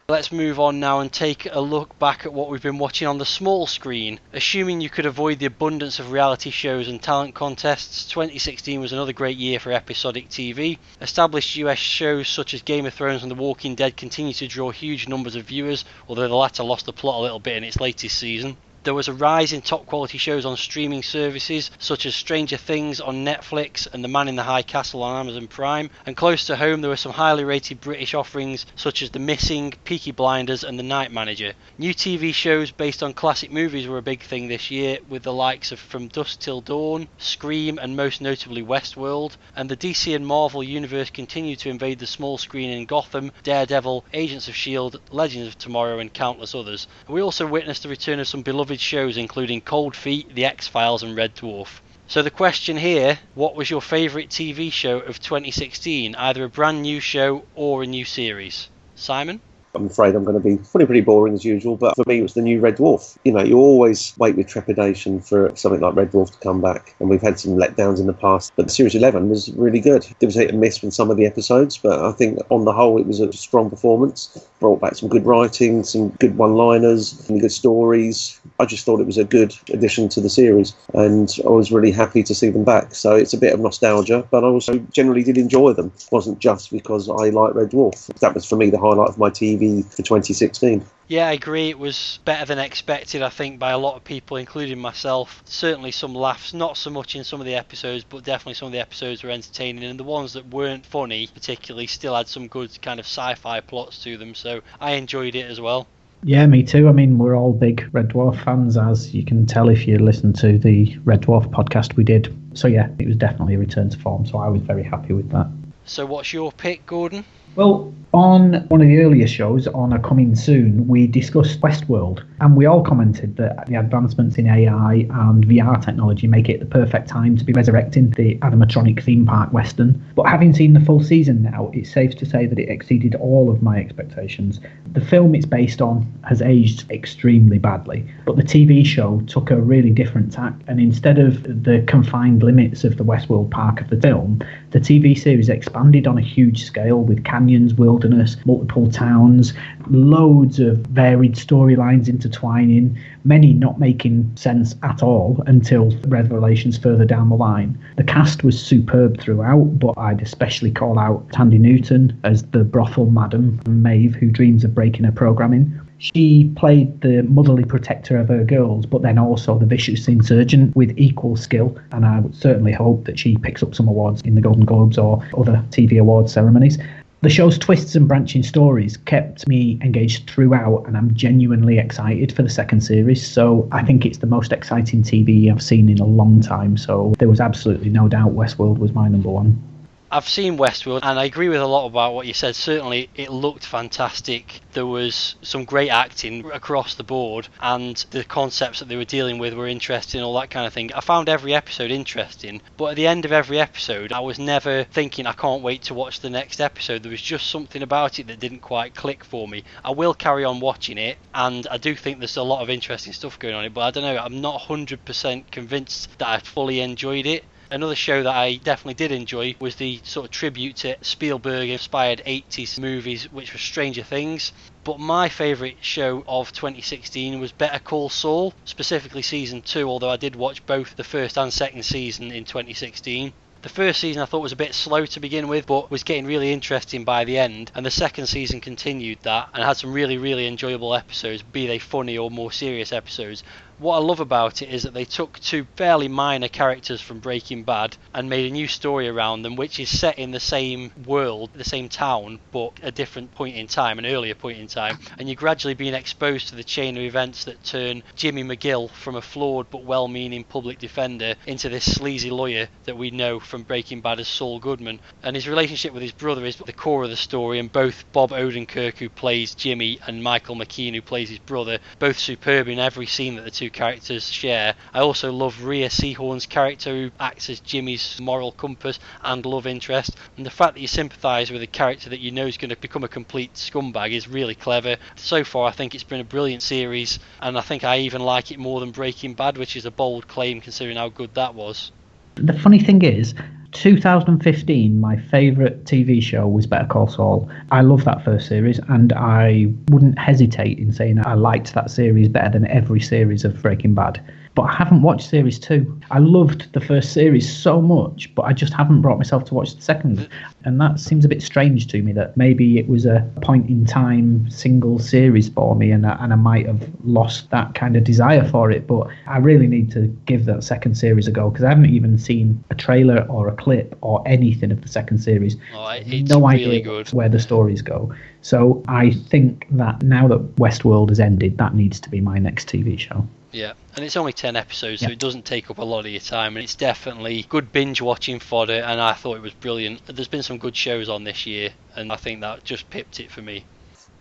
Speaker 2: Let's move on now and take a look back at what we've been watching on the small screen. Assuming you could avoid the abundance of reality shows and talent contests, 2016 was another great year for episodic TV. Established US shows such as Game of Thrones and The Walking Dead continue to draw huge numbers of viewers, although the latter lost the plot a little bit in its latest season. There was a rise in top quality shows on streaming services such as Stranger Things on Netflix and The Man in the High Castle on Amazon Prime, and close to home there were some highly rated British offerings such as The Missing, Peaky Blinders and The Night Manager. New TV shows based on classic movies were a big thing this year, with the likes of From Dusk Till Dawn, Scream and most notably Westworld, and the DC and Marvel universe continued to invade the small screen in Gotham, Daredevil, Agents of S.H.I.E.L.D., Legends of Tomorrow and countless others. We also witnessed the return of some beloved shows including Cold Feet, The X-Files and Red Dwarf. So the question here, what was your favourite TV show of 2016? Either a brand new show or a new series? Simon?
Speaker 4: I'm afraid I'm going to be pretty boring as usual, but for me it was the new Red Dwarf. You know, you always wait with trepidation for something like Red Dwarf to come back, and we've had some letdowns in the past, but Series 11 was really good. There was a hit and miss with some of the episodes, but I think on the whole it was a strong performance. Brought back some good writing, some good one-liners, some good stories. I just thought it was a good addition to the series, and I was really happy to see them back. So it's a bit of nostalgia, but I also generally did enjoy them. It wasn't just because I like Red Dwarf. That was for me the highlight of my TV for 2016.
Speaker 2: Yeah, I agree. It was better than expected, I think, by a lot of people, including myself. Certainly some laughs, not so much in some of the episodes, but definitely some of the episodes were entertaining, and the ones that weren't funny particularly still had some good kind of sci-fi plots to them, so I enjoyed it as well.
Speaker 5: Yeah, me too. I mean, we're all big Red Dwarf fans, as you can tell if you listen to the Red Dwarf podcast we did. So yeah, it was definitely a return to form, so I was very happy with that.
Speaker 2: So what's your pick, Gordon?
Speaker 5: Well, on one of the earlier shows, on A Coming Soon, we discussed Westworld, and we all commented that the advancements in AI and VR technology make it the perfect time to be resurrecting the animatronic theme park western. But having seen the full season now, it's safe to say that it exceeded all of my expectations. The film it's based on has aged extremely badly, but the TV show took a really different tack, and instead of the confined limits of the Westworld park of the film, the TV series expanded on a huge scale with canyons, wilderness, multiple towns, loads of varied storylines intertwining, many not making sense at all until revelations further down the line. The cast was superb throughout, but I'd especially call out Tandy Newton as the brothel madam, Maeve, who dreams of breaking her programming. She played the motherly protector of her girls, but then also the vicious insurgent with equal skill, and I would certainly hope that she picks up some awards in the Golden Globes or other TV awards ceremonies. The show's twists and branching stories kept me engaged throughout, and I'm genuinely excited for the second series. So I think it's the most exciting TV I've seen in a long time. So there was absolutely no doubt Westworld was my number one.
Speaker 2: I've seen Westworld and I agree with a lot about what you said. Certainly it looked fantastic. There was some great acting across the board, and the concepts that they were dealing with were interesting, all that kind of thing. I found every episode interesting, but at the end of every episode I was never thinking I can't wait to watch the next episode. There was just something about it that didn't quite click for me. I will carry on watching it, and I do think there's a lot of interesting stuff going on it, but I don't know, I'm not 100% convinced that I fully enjoyed it. Another show that I definitely did enjoy was the sort of tribute to Spielberg-inspired 80s movies, which was Stranger Things. But my favourite show of 2016 was Better Call Saul, specifically Season 2, although I did watch both the first and second season in 2016. The first season I thought was a bit slow to begin with, but was getting really interesting by the end, and the second season continued that and had some really, really enjoyable episodes, be they funny or more serious episodes. What I love about it is that they took two fairly minor characters from Breaking Bad and made a new story around them, which is set in the same world, the same town, but a different point in time, an earlier point in time. And you're gradually being exposed to the chain of events that turn Jimmy McGill from a flawed but well-meaning public defender into this sleazy lawyer that we know from Breaking Bad as Saul Goodman. And his relationship with his brother is the core of the story, and both Bob Odenkirk, who plays Jimmy, and Michael McKean, who plays his brother, both superb in every scene that the two characters share. I also love Rhea Seehorn's character, who acts as Jimmy's moral compass and love interest, and the fact that you sympathise with a character that you know is going to become a complete scumbag is really clever. So far I think it's been a brilliant series, and I think I even like it more than Breaking Bad, which is a bold claim considering how good that was.
Speaker 5: The funny thing is, 2015, my favourite TV show was Better Call Saul. I love that first series, and I wouldn't hesitate in saying I liked that series better than every series of Breaking Bad. But I haven't watched series 2. I loved the first series so much, but I just haven't brought myself to watch the second. And that seems a bit strange to me, that maybe it was a point in time single series for me, and I might have lost that kind of desire for it. But I really need to give that second series a go, because I haven't even seen a trailer or a clip or anything of the second series.
Speaker 2: It's
Speaker 5: no
Speaker 2: really
Speaker 5: idea
Speaker 2: good.
Speaker 5: Where the stories go. So I think that now that Westworld has ended, that needs to be my next TV show.
Speaker 2: Yeah, and it's only 10 episodes, so
Speaker 5: Yeah.
Speaker 2: it doesn't take up a lot of your time, and it's definitely good binge watching fodder, and I thought it was brilliant. There's been some good shows on this year, and I think that just pipped it for me.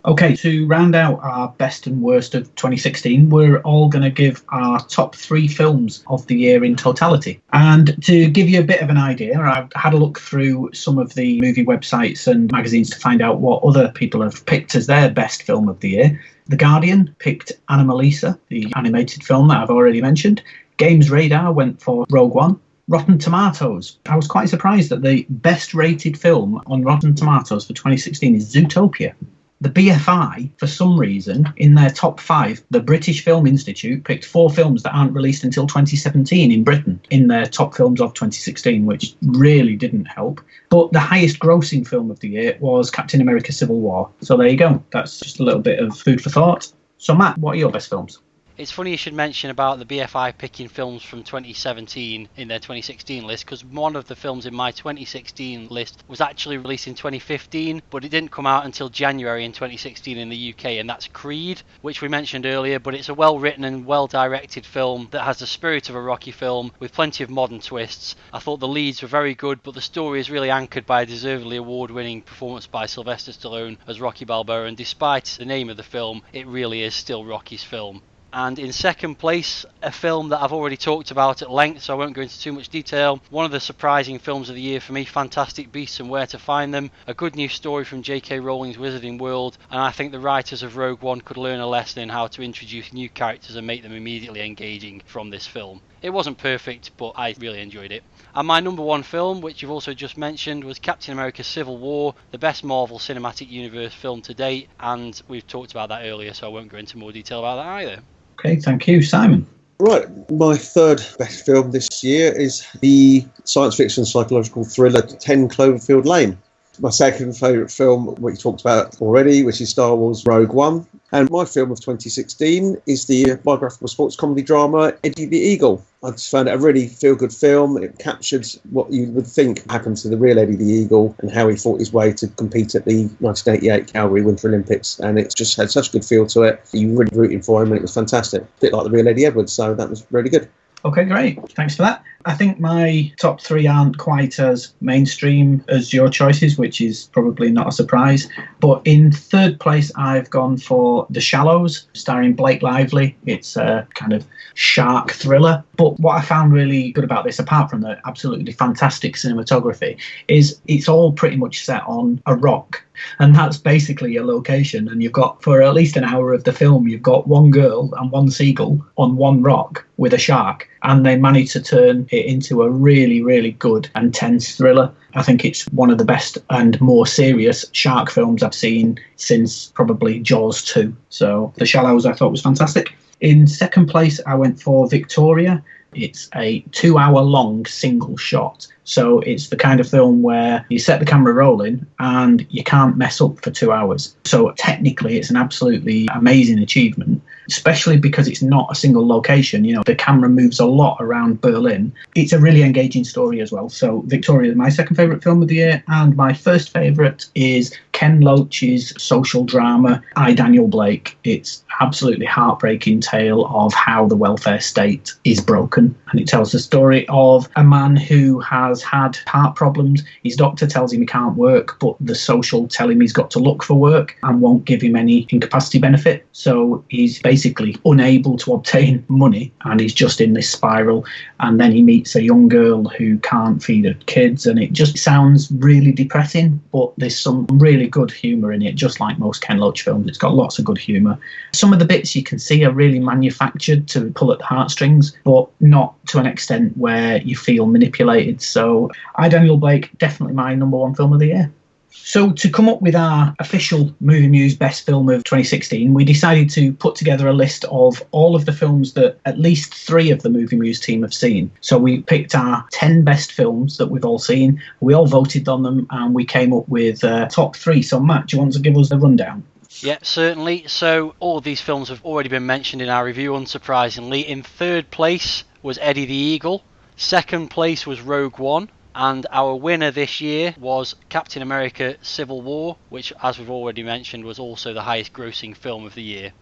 Speaker 3: Okay, to round out our best and worst of 2016, we're all going to give our top 3 films of the year in totality. And to give you a bit of an idea, I've had a look through some of the movie websites and magazines to find out what other people have picked as their best film of the year. The Guardian picked Anomalisa, the animated film that I've already mentioned. Games Radar went for Rogue One. Rotten Tomatoes. I was quite surprised that the best rated film on Rotten Tomatoes for 2016 is Zootopia. The BFI, for some reason, in their top 5, the British Film Institute picked 4 films that aren't released until 2017 in Britain in their top films of 2016, which really didn't help. But the highest grossing film of the year was Captain America Civil War. So there you go. That's just a little bit of food for thought. So Matt, what are your best films?
Speaker 2: It's funny you should mention about the BFI picking films from 2017 in their 2016 list, because one of the films in my 2016 list was actually released in 2015, but it didn't come out until January in 2016 in the UK, and that's Creed, which we mentioned earlier. But it's a well-written and well-directed film that has the spirit of a Rocky film with plenty of modern twists. I thought the leads were very good, but the story is really anchored by a deservedly award-winning performance by Sylvester Stallone as Rocky Balboa, and despite the name of the film, it really is still Rocky's film. And in second place, a film that I've already talked about at length, so I won't go into too much detail. One of the surprising films of the year for me, Fantastic Beasts and Where to Find Them. A good new story from J.K. Rowling's Wizarding World, and I think the writers of Rogue One could learn a lesson in how to introduce new characters and make them immediately engaging from this film. It wasn't perfect, but I really enjoyed it. And my number 1 film, which you've also just mentioned, was Captain America Civil War, the best Marvel Cinematic Universe film to date, and we've talked about that earlier, so I won't go into more detail about that either.
Speaker 3: Okay, thank you. Simon?
Speaker 4: Right, my third best film this year is the science fiction psychological thriller 10 Cloverfield Lane. My second favourite film, what you talked about already, which is Star Wars Rogue One. And my film of 2016 is the biographical sports comedy drama Eddie the Eagle. I just found it a really feel-good film. It captured what you would think happened to the real Eddie the Eagle and how he fought his way to compete at the 1988 Calgary Winter Olympics. And it just had such a good feel to it. You were really rooting for him, and it was fantastic. A bit like the real Eddie Edwards, so that was really good.
Speaker 3: Okay, great. Thanks for that. I think my top 3 aren't quite as mainstream as your choices, which is probably not a surprise. But in third place, I've gone for The Shallows, starring Blake Lively. It's a kind of shark thriller. But what I found really good about this, apart from the absolutely fantastic cinematography, is it's all pretty much set on a rock. And that's basically a location. And you've got, for at least an hour of the film, you've got one girl and one seagull on one rock with a shark. And they managed to turn it into a really, really good and tense thriller. I think it's one of the best and more serious shark films I've seen since probably Jaws 2. So The Shallows I thought was fantastic. In second place, I went for Victoria. It's a 2-hour-long single shot. So it's the kind of film where you set the camera rolling and you can't mess up for 2 hours. So technically, it's an absolutely amazing achievement, especially because it's not a single location. You know, the camera moves a lot around Berlin. It's a really engaging story as well. So Victoria is my second favourite film of the year. And my first favourite is Ken Loach's social drama, I, Daniel Blake. It's absolutely heartbreaking tale of how the welfare state is broken. And it tells the story of a man who has has had heart problems. His doctor tells him he can't work, but the social tell him he's got to look for work and won't give him any incapacity benefit. So he's basically unable to obtain money, and he's just in this spiral. And then he meets a young girl who can't feed her kids, and it just sounds really depressing, but there's some really good humour in it, just like most Ken Loach films. It's got lots of good humour. Some of the bits you can see are really manufactured to pull at the heartstrings, but not to an extent where you feel manipulated. So Daniel Blake, definitely my number one film of the year. So to come up with our official MovieMuse Best Film of 2016, we decided to put together a list of all of the films that at least 3 of the MovieMuse team have seen. So we picked our 10 best films that we've all seen. We all voted on them, and we came up with top 3. So Matt, do you want to give us the rundown?
Speaker 2: Yeah, certainly. So all of these films have already been mentioned in our review, unsurprisingly. In third place was Eddie the Eagle. Second place was Rogue One. And our winner this year was Captain America Civil War, which, as we've already mentioned, was also the highest grossing film of the year.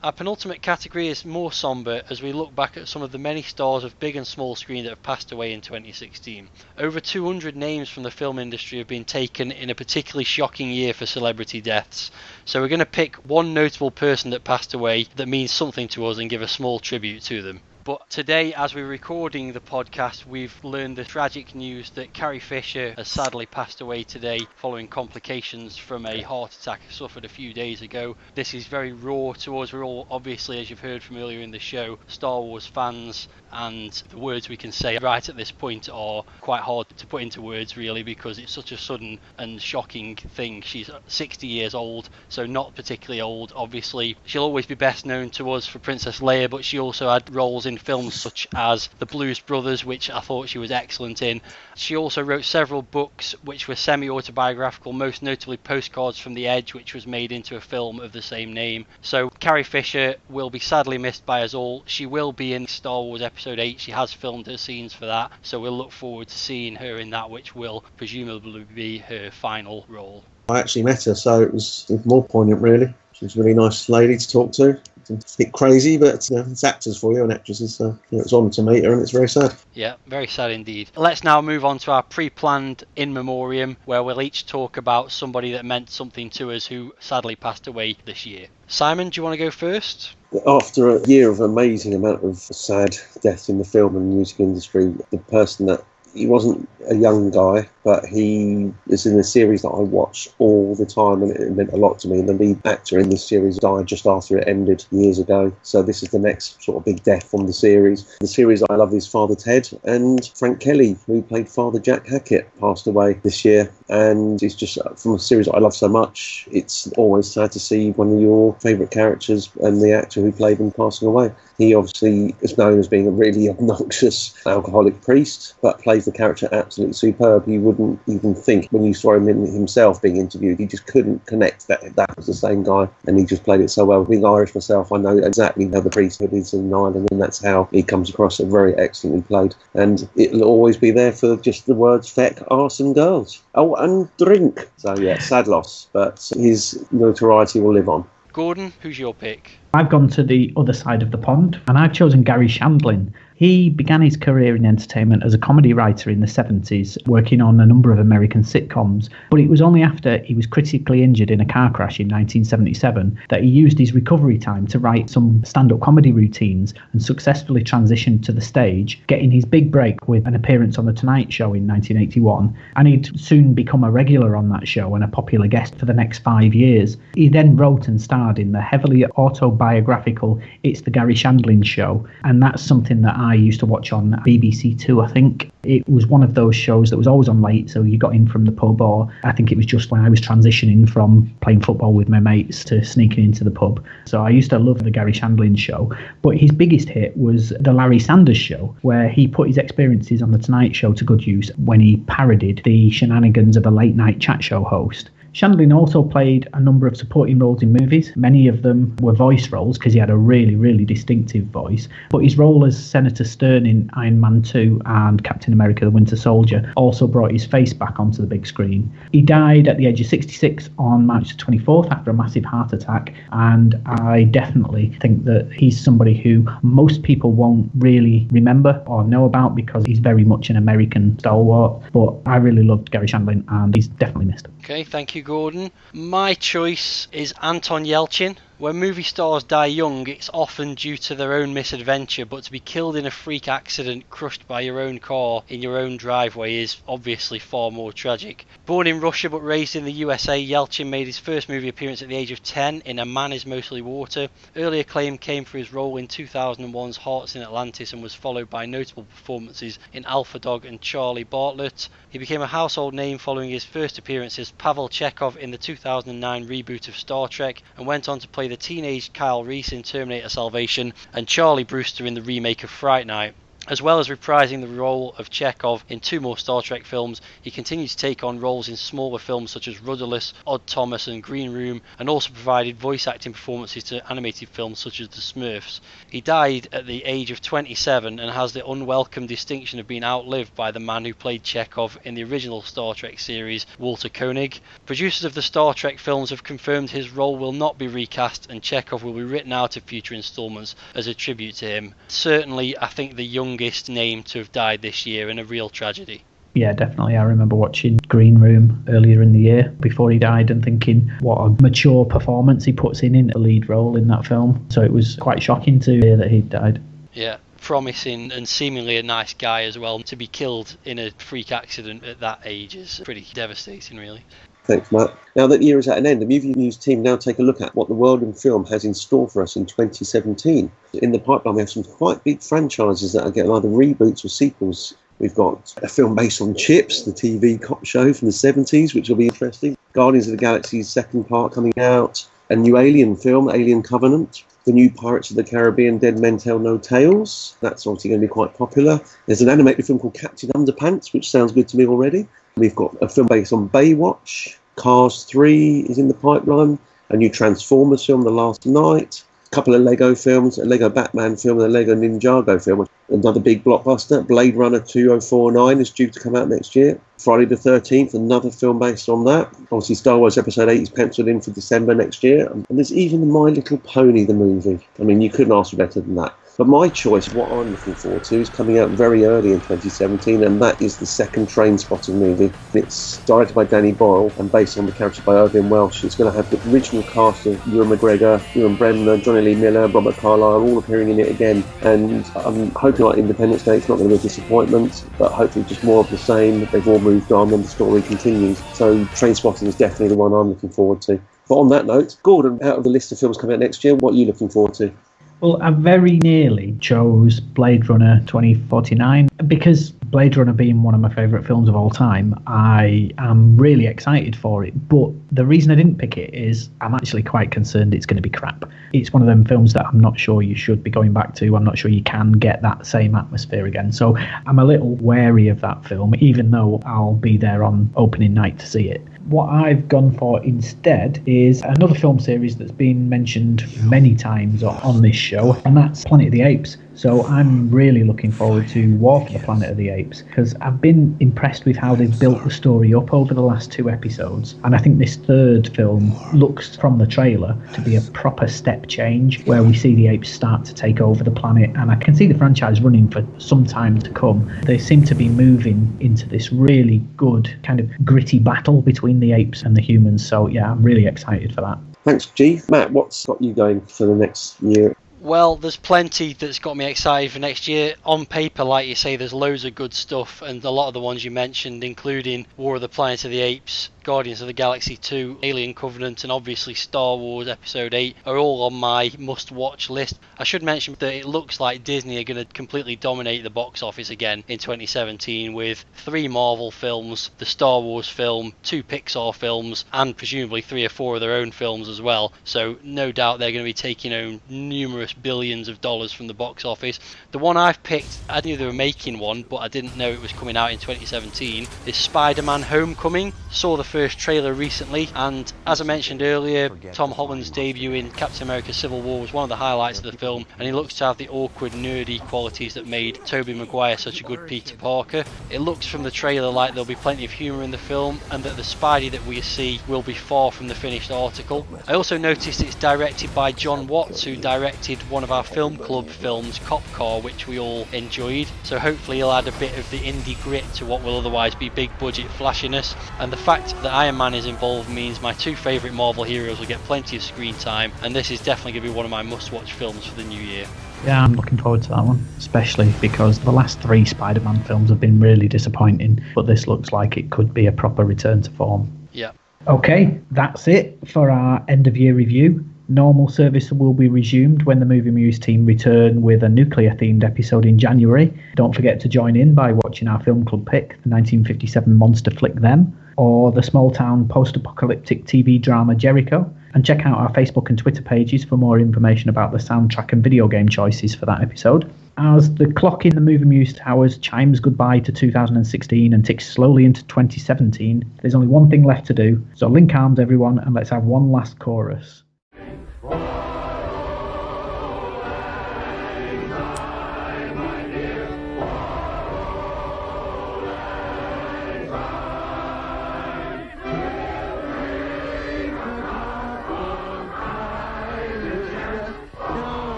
Speaker 2: Our penultimate category is more sombre as we look back at some of the many stars of big and small screen that have passed away in 2016. Over 200 names from the film industry have been taken in a particularly shocking year for celebrity deaths. So we're going to pick one notable person that passed away that means something to us and give a small tribute to them. But today, as we're recording the podcast, we've learned the tragic news that Carrie Fisher has sadly passed away today following complications from a heart attack suffered a few days ago. This is very raw to us. We're all, obviously, as you've heard from earlier in the show, Star Wars fans, and the words we can say right at this point are quite hard to put into words, really, because it's such a sudden and shocking thing. She's 60 years old, so not particularly old, obviously. She'll always be best known to us for Princess Leia, but she also had roles in films such as The Blues Brothers, which I thought she was excellent in. She also wrote several books which were semi-autobiographical, most notably Postcards from the Edge, which was made into a film of the same name. So Carrie Fisher will be sadly missed by us all. She will be in Star Wars Episode 8. She has filmed her scenes for that, so we'll look forward to seeing her in that, which will presumably be her final role.
Speaker 4: I actually met her, so it was more poignant, really. She was a really nice lady to talk to. A bit crazy, but it's actors for you and actresses, so it's on to meet her, and it's very sad.
Speaker 2: Yeah, very sad indeed. Let's now move on to our pre-planned in memoriam, where we'll each talk about somebody that meant something to us who sadly passed away this year. Simon, do you want to go first?
Speaker 4: After a year of amazing amount of sad death in the film and music industry, the person that he wasn't a young guy, but he is in a series that I watch all the time, and it meant a lot to me. And the lead actor in this series died just after it ended years ago. So this is the next sort of big death from the series. The series I love is Father Ted, and Frank Kelly, who played Father Jack Hackett, passed away this year. And it's just from a series I love so much, it's always sad to see one of your favourite characters and the actor who played him passing away. He obviously is known as being a really obnoxious alcoholic priest, but plays the character absolutely superb. You wouldn't even think, when you saw him in himself being interviewed, he just couldn't connect that was the same guy, and he just played it so well. Being Irish myself, I know exactly how the priesthood is in Ireland, and that's how he comes across. A very excellently played, and it'll always be there for just the words feck, arse and girls. Oh, and drink. So yeah, sad loss, but his notoriety will live on.
Speaker 2: Gordon, who's your pick?
Speaker 5: I've gone to the other side of the pond, and I've chosen Gary Shandling. He began his career in entertainment as a comedy writer in the 70s, working on a number of American sitcoms, but it was only after he was critically injured in a car crash in 1977 that he used his recovery time to write some stand-up comedy routines and successfully transitioned to the stage, getting his big break with an appearance on The Tonight Show in 1981, and he'd soon become a regular on that show and a popular guest for the next 5 years. He then wrote and starred in the heavily autobiographical It's the Gary Shandling Show, and that's something that I used to watch on BBC Two, I think. It was one of those shows that was always on late, so you got in from the pub, or I think it was just when I was transitioning from playing football with my mates to sneaking into the pub. So I used to love the Gary Shandling Show, but his biggest hit was the Larry Sanders Show, where he put his experiences on The Tonight Show to good use when he parodied the shenanigans of a late night chat show host. Shandling also played a number of supporting roles in movies. Many of them were voice roles because he had a really, really distinctive voice. But his role as Senator Stern in Iron Man 2 and Captain America the Winter Soldier also brought his face back onto the big screen. He died at the age of 66 on March 24th after a massive heart attack, and I definitely think that he's somebody who most people won't really remember or know about because he's very much an American stalwart. But I really loved Gary Shandling, and he's definitely missed.
Speaker 2: Okay, thank you, Gordon. My choice is Anton Yelchin. When movie stars die young, it's often due to their own misadventure, but to be killed in a freak accident crushed by your own car in your own driveway is obviously far more tragic. Born in Russia but raised in the USA, Yelchin made his first movie appearance at the age of 10 in A Man Is Mostly Water. Early acclaim came for his role in 2001's Hearts in Atlantis and was followed by notable performances in Alpha Dog and Charlie Bartlett. He became a household name following his first appearance as Pavel Chekhov in the 2009 reboot of Star Trek, and went on to play the teenage Kyle Reese in Terminator Salvation and Charlie Brewster in the remake of Fright Night. As well as reprising the role of Chekhov in 2 more Star Trek films, he continued to take on roles in smaller films such as Rudderless, Odd Thomas and Green Room, and also provided voice acting performances to animated films such as The Smurfs. He died at the age of 27 and has the unwelcome distinction of being outlived by the man who played Chekhov in the original Star Trek series, Walter Koenig. Producers of the Star Trek films have confirmed his role will not be recast and Chekhov will be written out of future installments as a tribute to him. Certainly, I think the youngest name to have died this year, and a real tragedy.
Speaker 5: Yeah, definitely. I remember watching Green Room earlier in the year before he died and thinking what a mature performance he puts in a lead role in that film. So it was quite shocking to hear that he'd died.
Speaker 2: Yeah, promising and seemingly a nice guy as well. To be killed in a freak accident at that age is pretty devastating, really.
Speaker 4: Thanks, Matt. Now that the year is at an end, the MovieMuse team now take a look at what the world in film has in store for us in 2017. In the pipeline, we have some quite big franchises that are getting either reboots or sequels. We've got a film based on Chips, the TV cop show from the 70s, which will be interesting. Guardians of the Galaxy's second part coming out. A new Alien film, Alien Covenant. The new Pirates of the Caribbean, Dead Men Tell No Tales. That's obviously going to be quite popular. There's an animated film called Captain Underpants, which sounds good to me already. We've got a film based on Baywatch. Cars 3 is in the pipeline. A new Transformers film, The Last Night. A couple of Lego films, a Lego Batman film and a Lego Ninjago film. Another big blockbuster, Blade Runner 2049 is due to come out next year. Friday the 13th, another film based on that. Obviously Star Wars Episode 8 is penciled in for December next year. And there's even My Little Pony, the movie. I mean, you couldn't ask for better than that. But my choice, what I'm looking forward to, is coming out very early in 2017, and that is the second Trainspotting movie. It's directed by Danny Boyle and based on the character by Irving Welsh. It's going to have the original cast of Ewan McGregor, Ewan Bremner, Johnny Lee Miller, Robert Carlyle, all appearing in it again. And I'm hoping like Independence Day, it's not going to be a disappointment, but hopefully just more of the same. They've all moved on and the story continues. So Trainspotting is definitely the one I'm looking forward to. But on that note, Gordon, out of the list of films coming out next year, what are you looking forward to?
Speaker 5: Well, I very nearly chose Blade Runner 2049 because Blade Runner being one of my favourite films of all time, I am really excited for it. But the reason I didn't pick it is I'm actually quite concerned it's going to be crap. It's one of them films that I'm not sure you should be going back to. I'm not sure you can get that same atmosphere again. So I'm a little wary of that film, even though I'll be there on opening night to see it. What I've gone for instead is another film series that's been mentioned many times on this show, and that's Planet of the Apes. So I'm really looking forward to War for the Planet of the Apes because I've been impressed with how they've built the story up over the last 2 episodes. And I think this third film looks, from the trailer, to be a proper step change where we see the apes start to take over the planet. And I can see the franchise running for some time to come. They seem to be moving into this really good kind of gritty battle between the apes and the humans. So yeah, I'm really excited for that.
Speaker 4: Thanks, G. Matt, what's got you going for the next year?
Speaker 2: Well, there's plenty that's got me excited for next year. On paper, like you say, there's loads of good stuff, and a lot of the ones you mentioned, including War of the Planet of the Apes, Guardians of the Galaxy 2, Alien Covenant, and obviously Star Wars Episode 8 are all on my must-watch list. I should mention that it looks like Disney are going to completely dominate the box office again in 2017 with 3 Marvel films, the Star Wars film, 2 Pixar films, and presumably 3 or 4 of their own films as well. So no doubt they're going to be taking home numerous billions of dollars from the box office. The one I've picked, I knew they were making one, but I didn't know it was coming out in 2017, is Spider-Man Homecoming. Saw the first trailer recently, and as I mentioned earlier, Tom Holland's debut in Captain America Civil War was one of the highlights of the film, and he looks to have the awkward, nerdy qualities that made Tobey Maguire such a good Peter Parker. It looks from the trailer like there'll be plenty of humour in the film, and that the Spidey that we see will be far from the finished article. I also noticed it's directed by John Watts, who directed one of our film club films, Cop Car, which we all enjoyed, so hopefully he'll add a bit of the indie grit to what will otherwise be big budget flashiness. And the fact that Iron Man is involved means my two favourite Marvel heroes will get plenty of screen time, and this is definitely going to be one of my must-watch films for the new year.
Speaker 5: Yeah, I'm looking forward to that one, especially because the last 3 Spider-Man films have been really disappointing, but this looks like it could be a proper return to form.
Speaker 2: Yeah.
Speaker 5: Okay, that's it for our end-of-year review. Normal service will be resumed when the MovieMuse team return with a nuclear-themed episode in January. Don't forget to join in by watching our film club pick, the 1957 monster flick Them, or the small-town post-apocalyptic TV drama Jericho, and check out our Facebook and Twitter pages for more information about the soundtrack and video game choices for that episode. As the clock in the MovieMuse towers chimes goodbye to 2016 and ticks slowly into 2017, there's only one thing left to do, so link arms everyone and let's have one last chorus.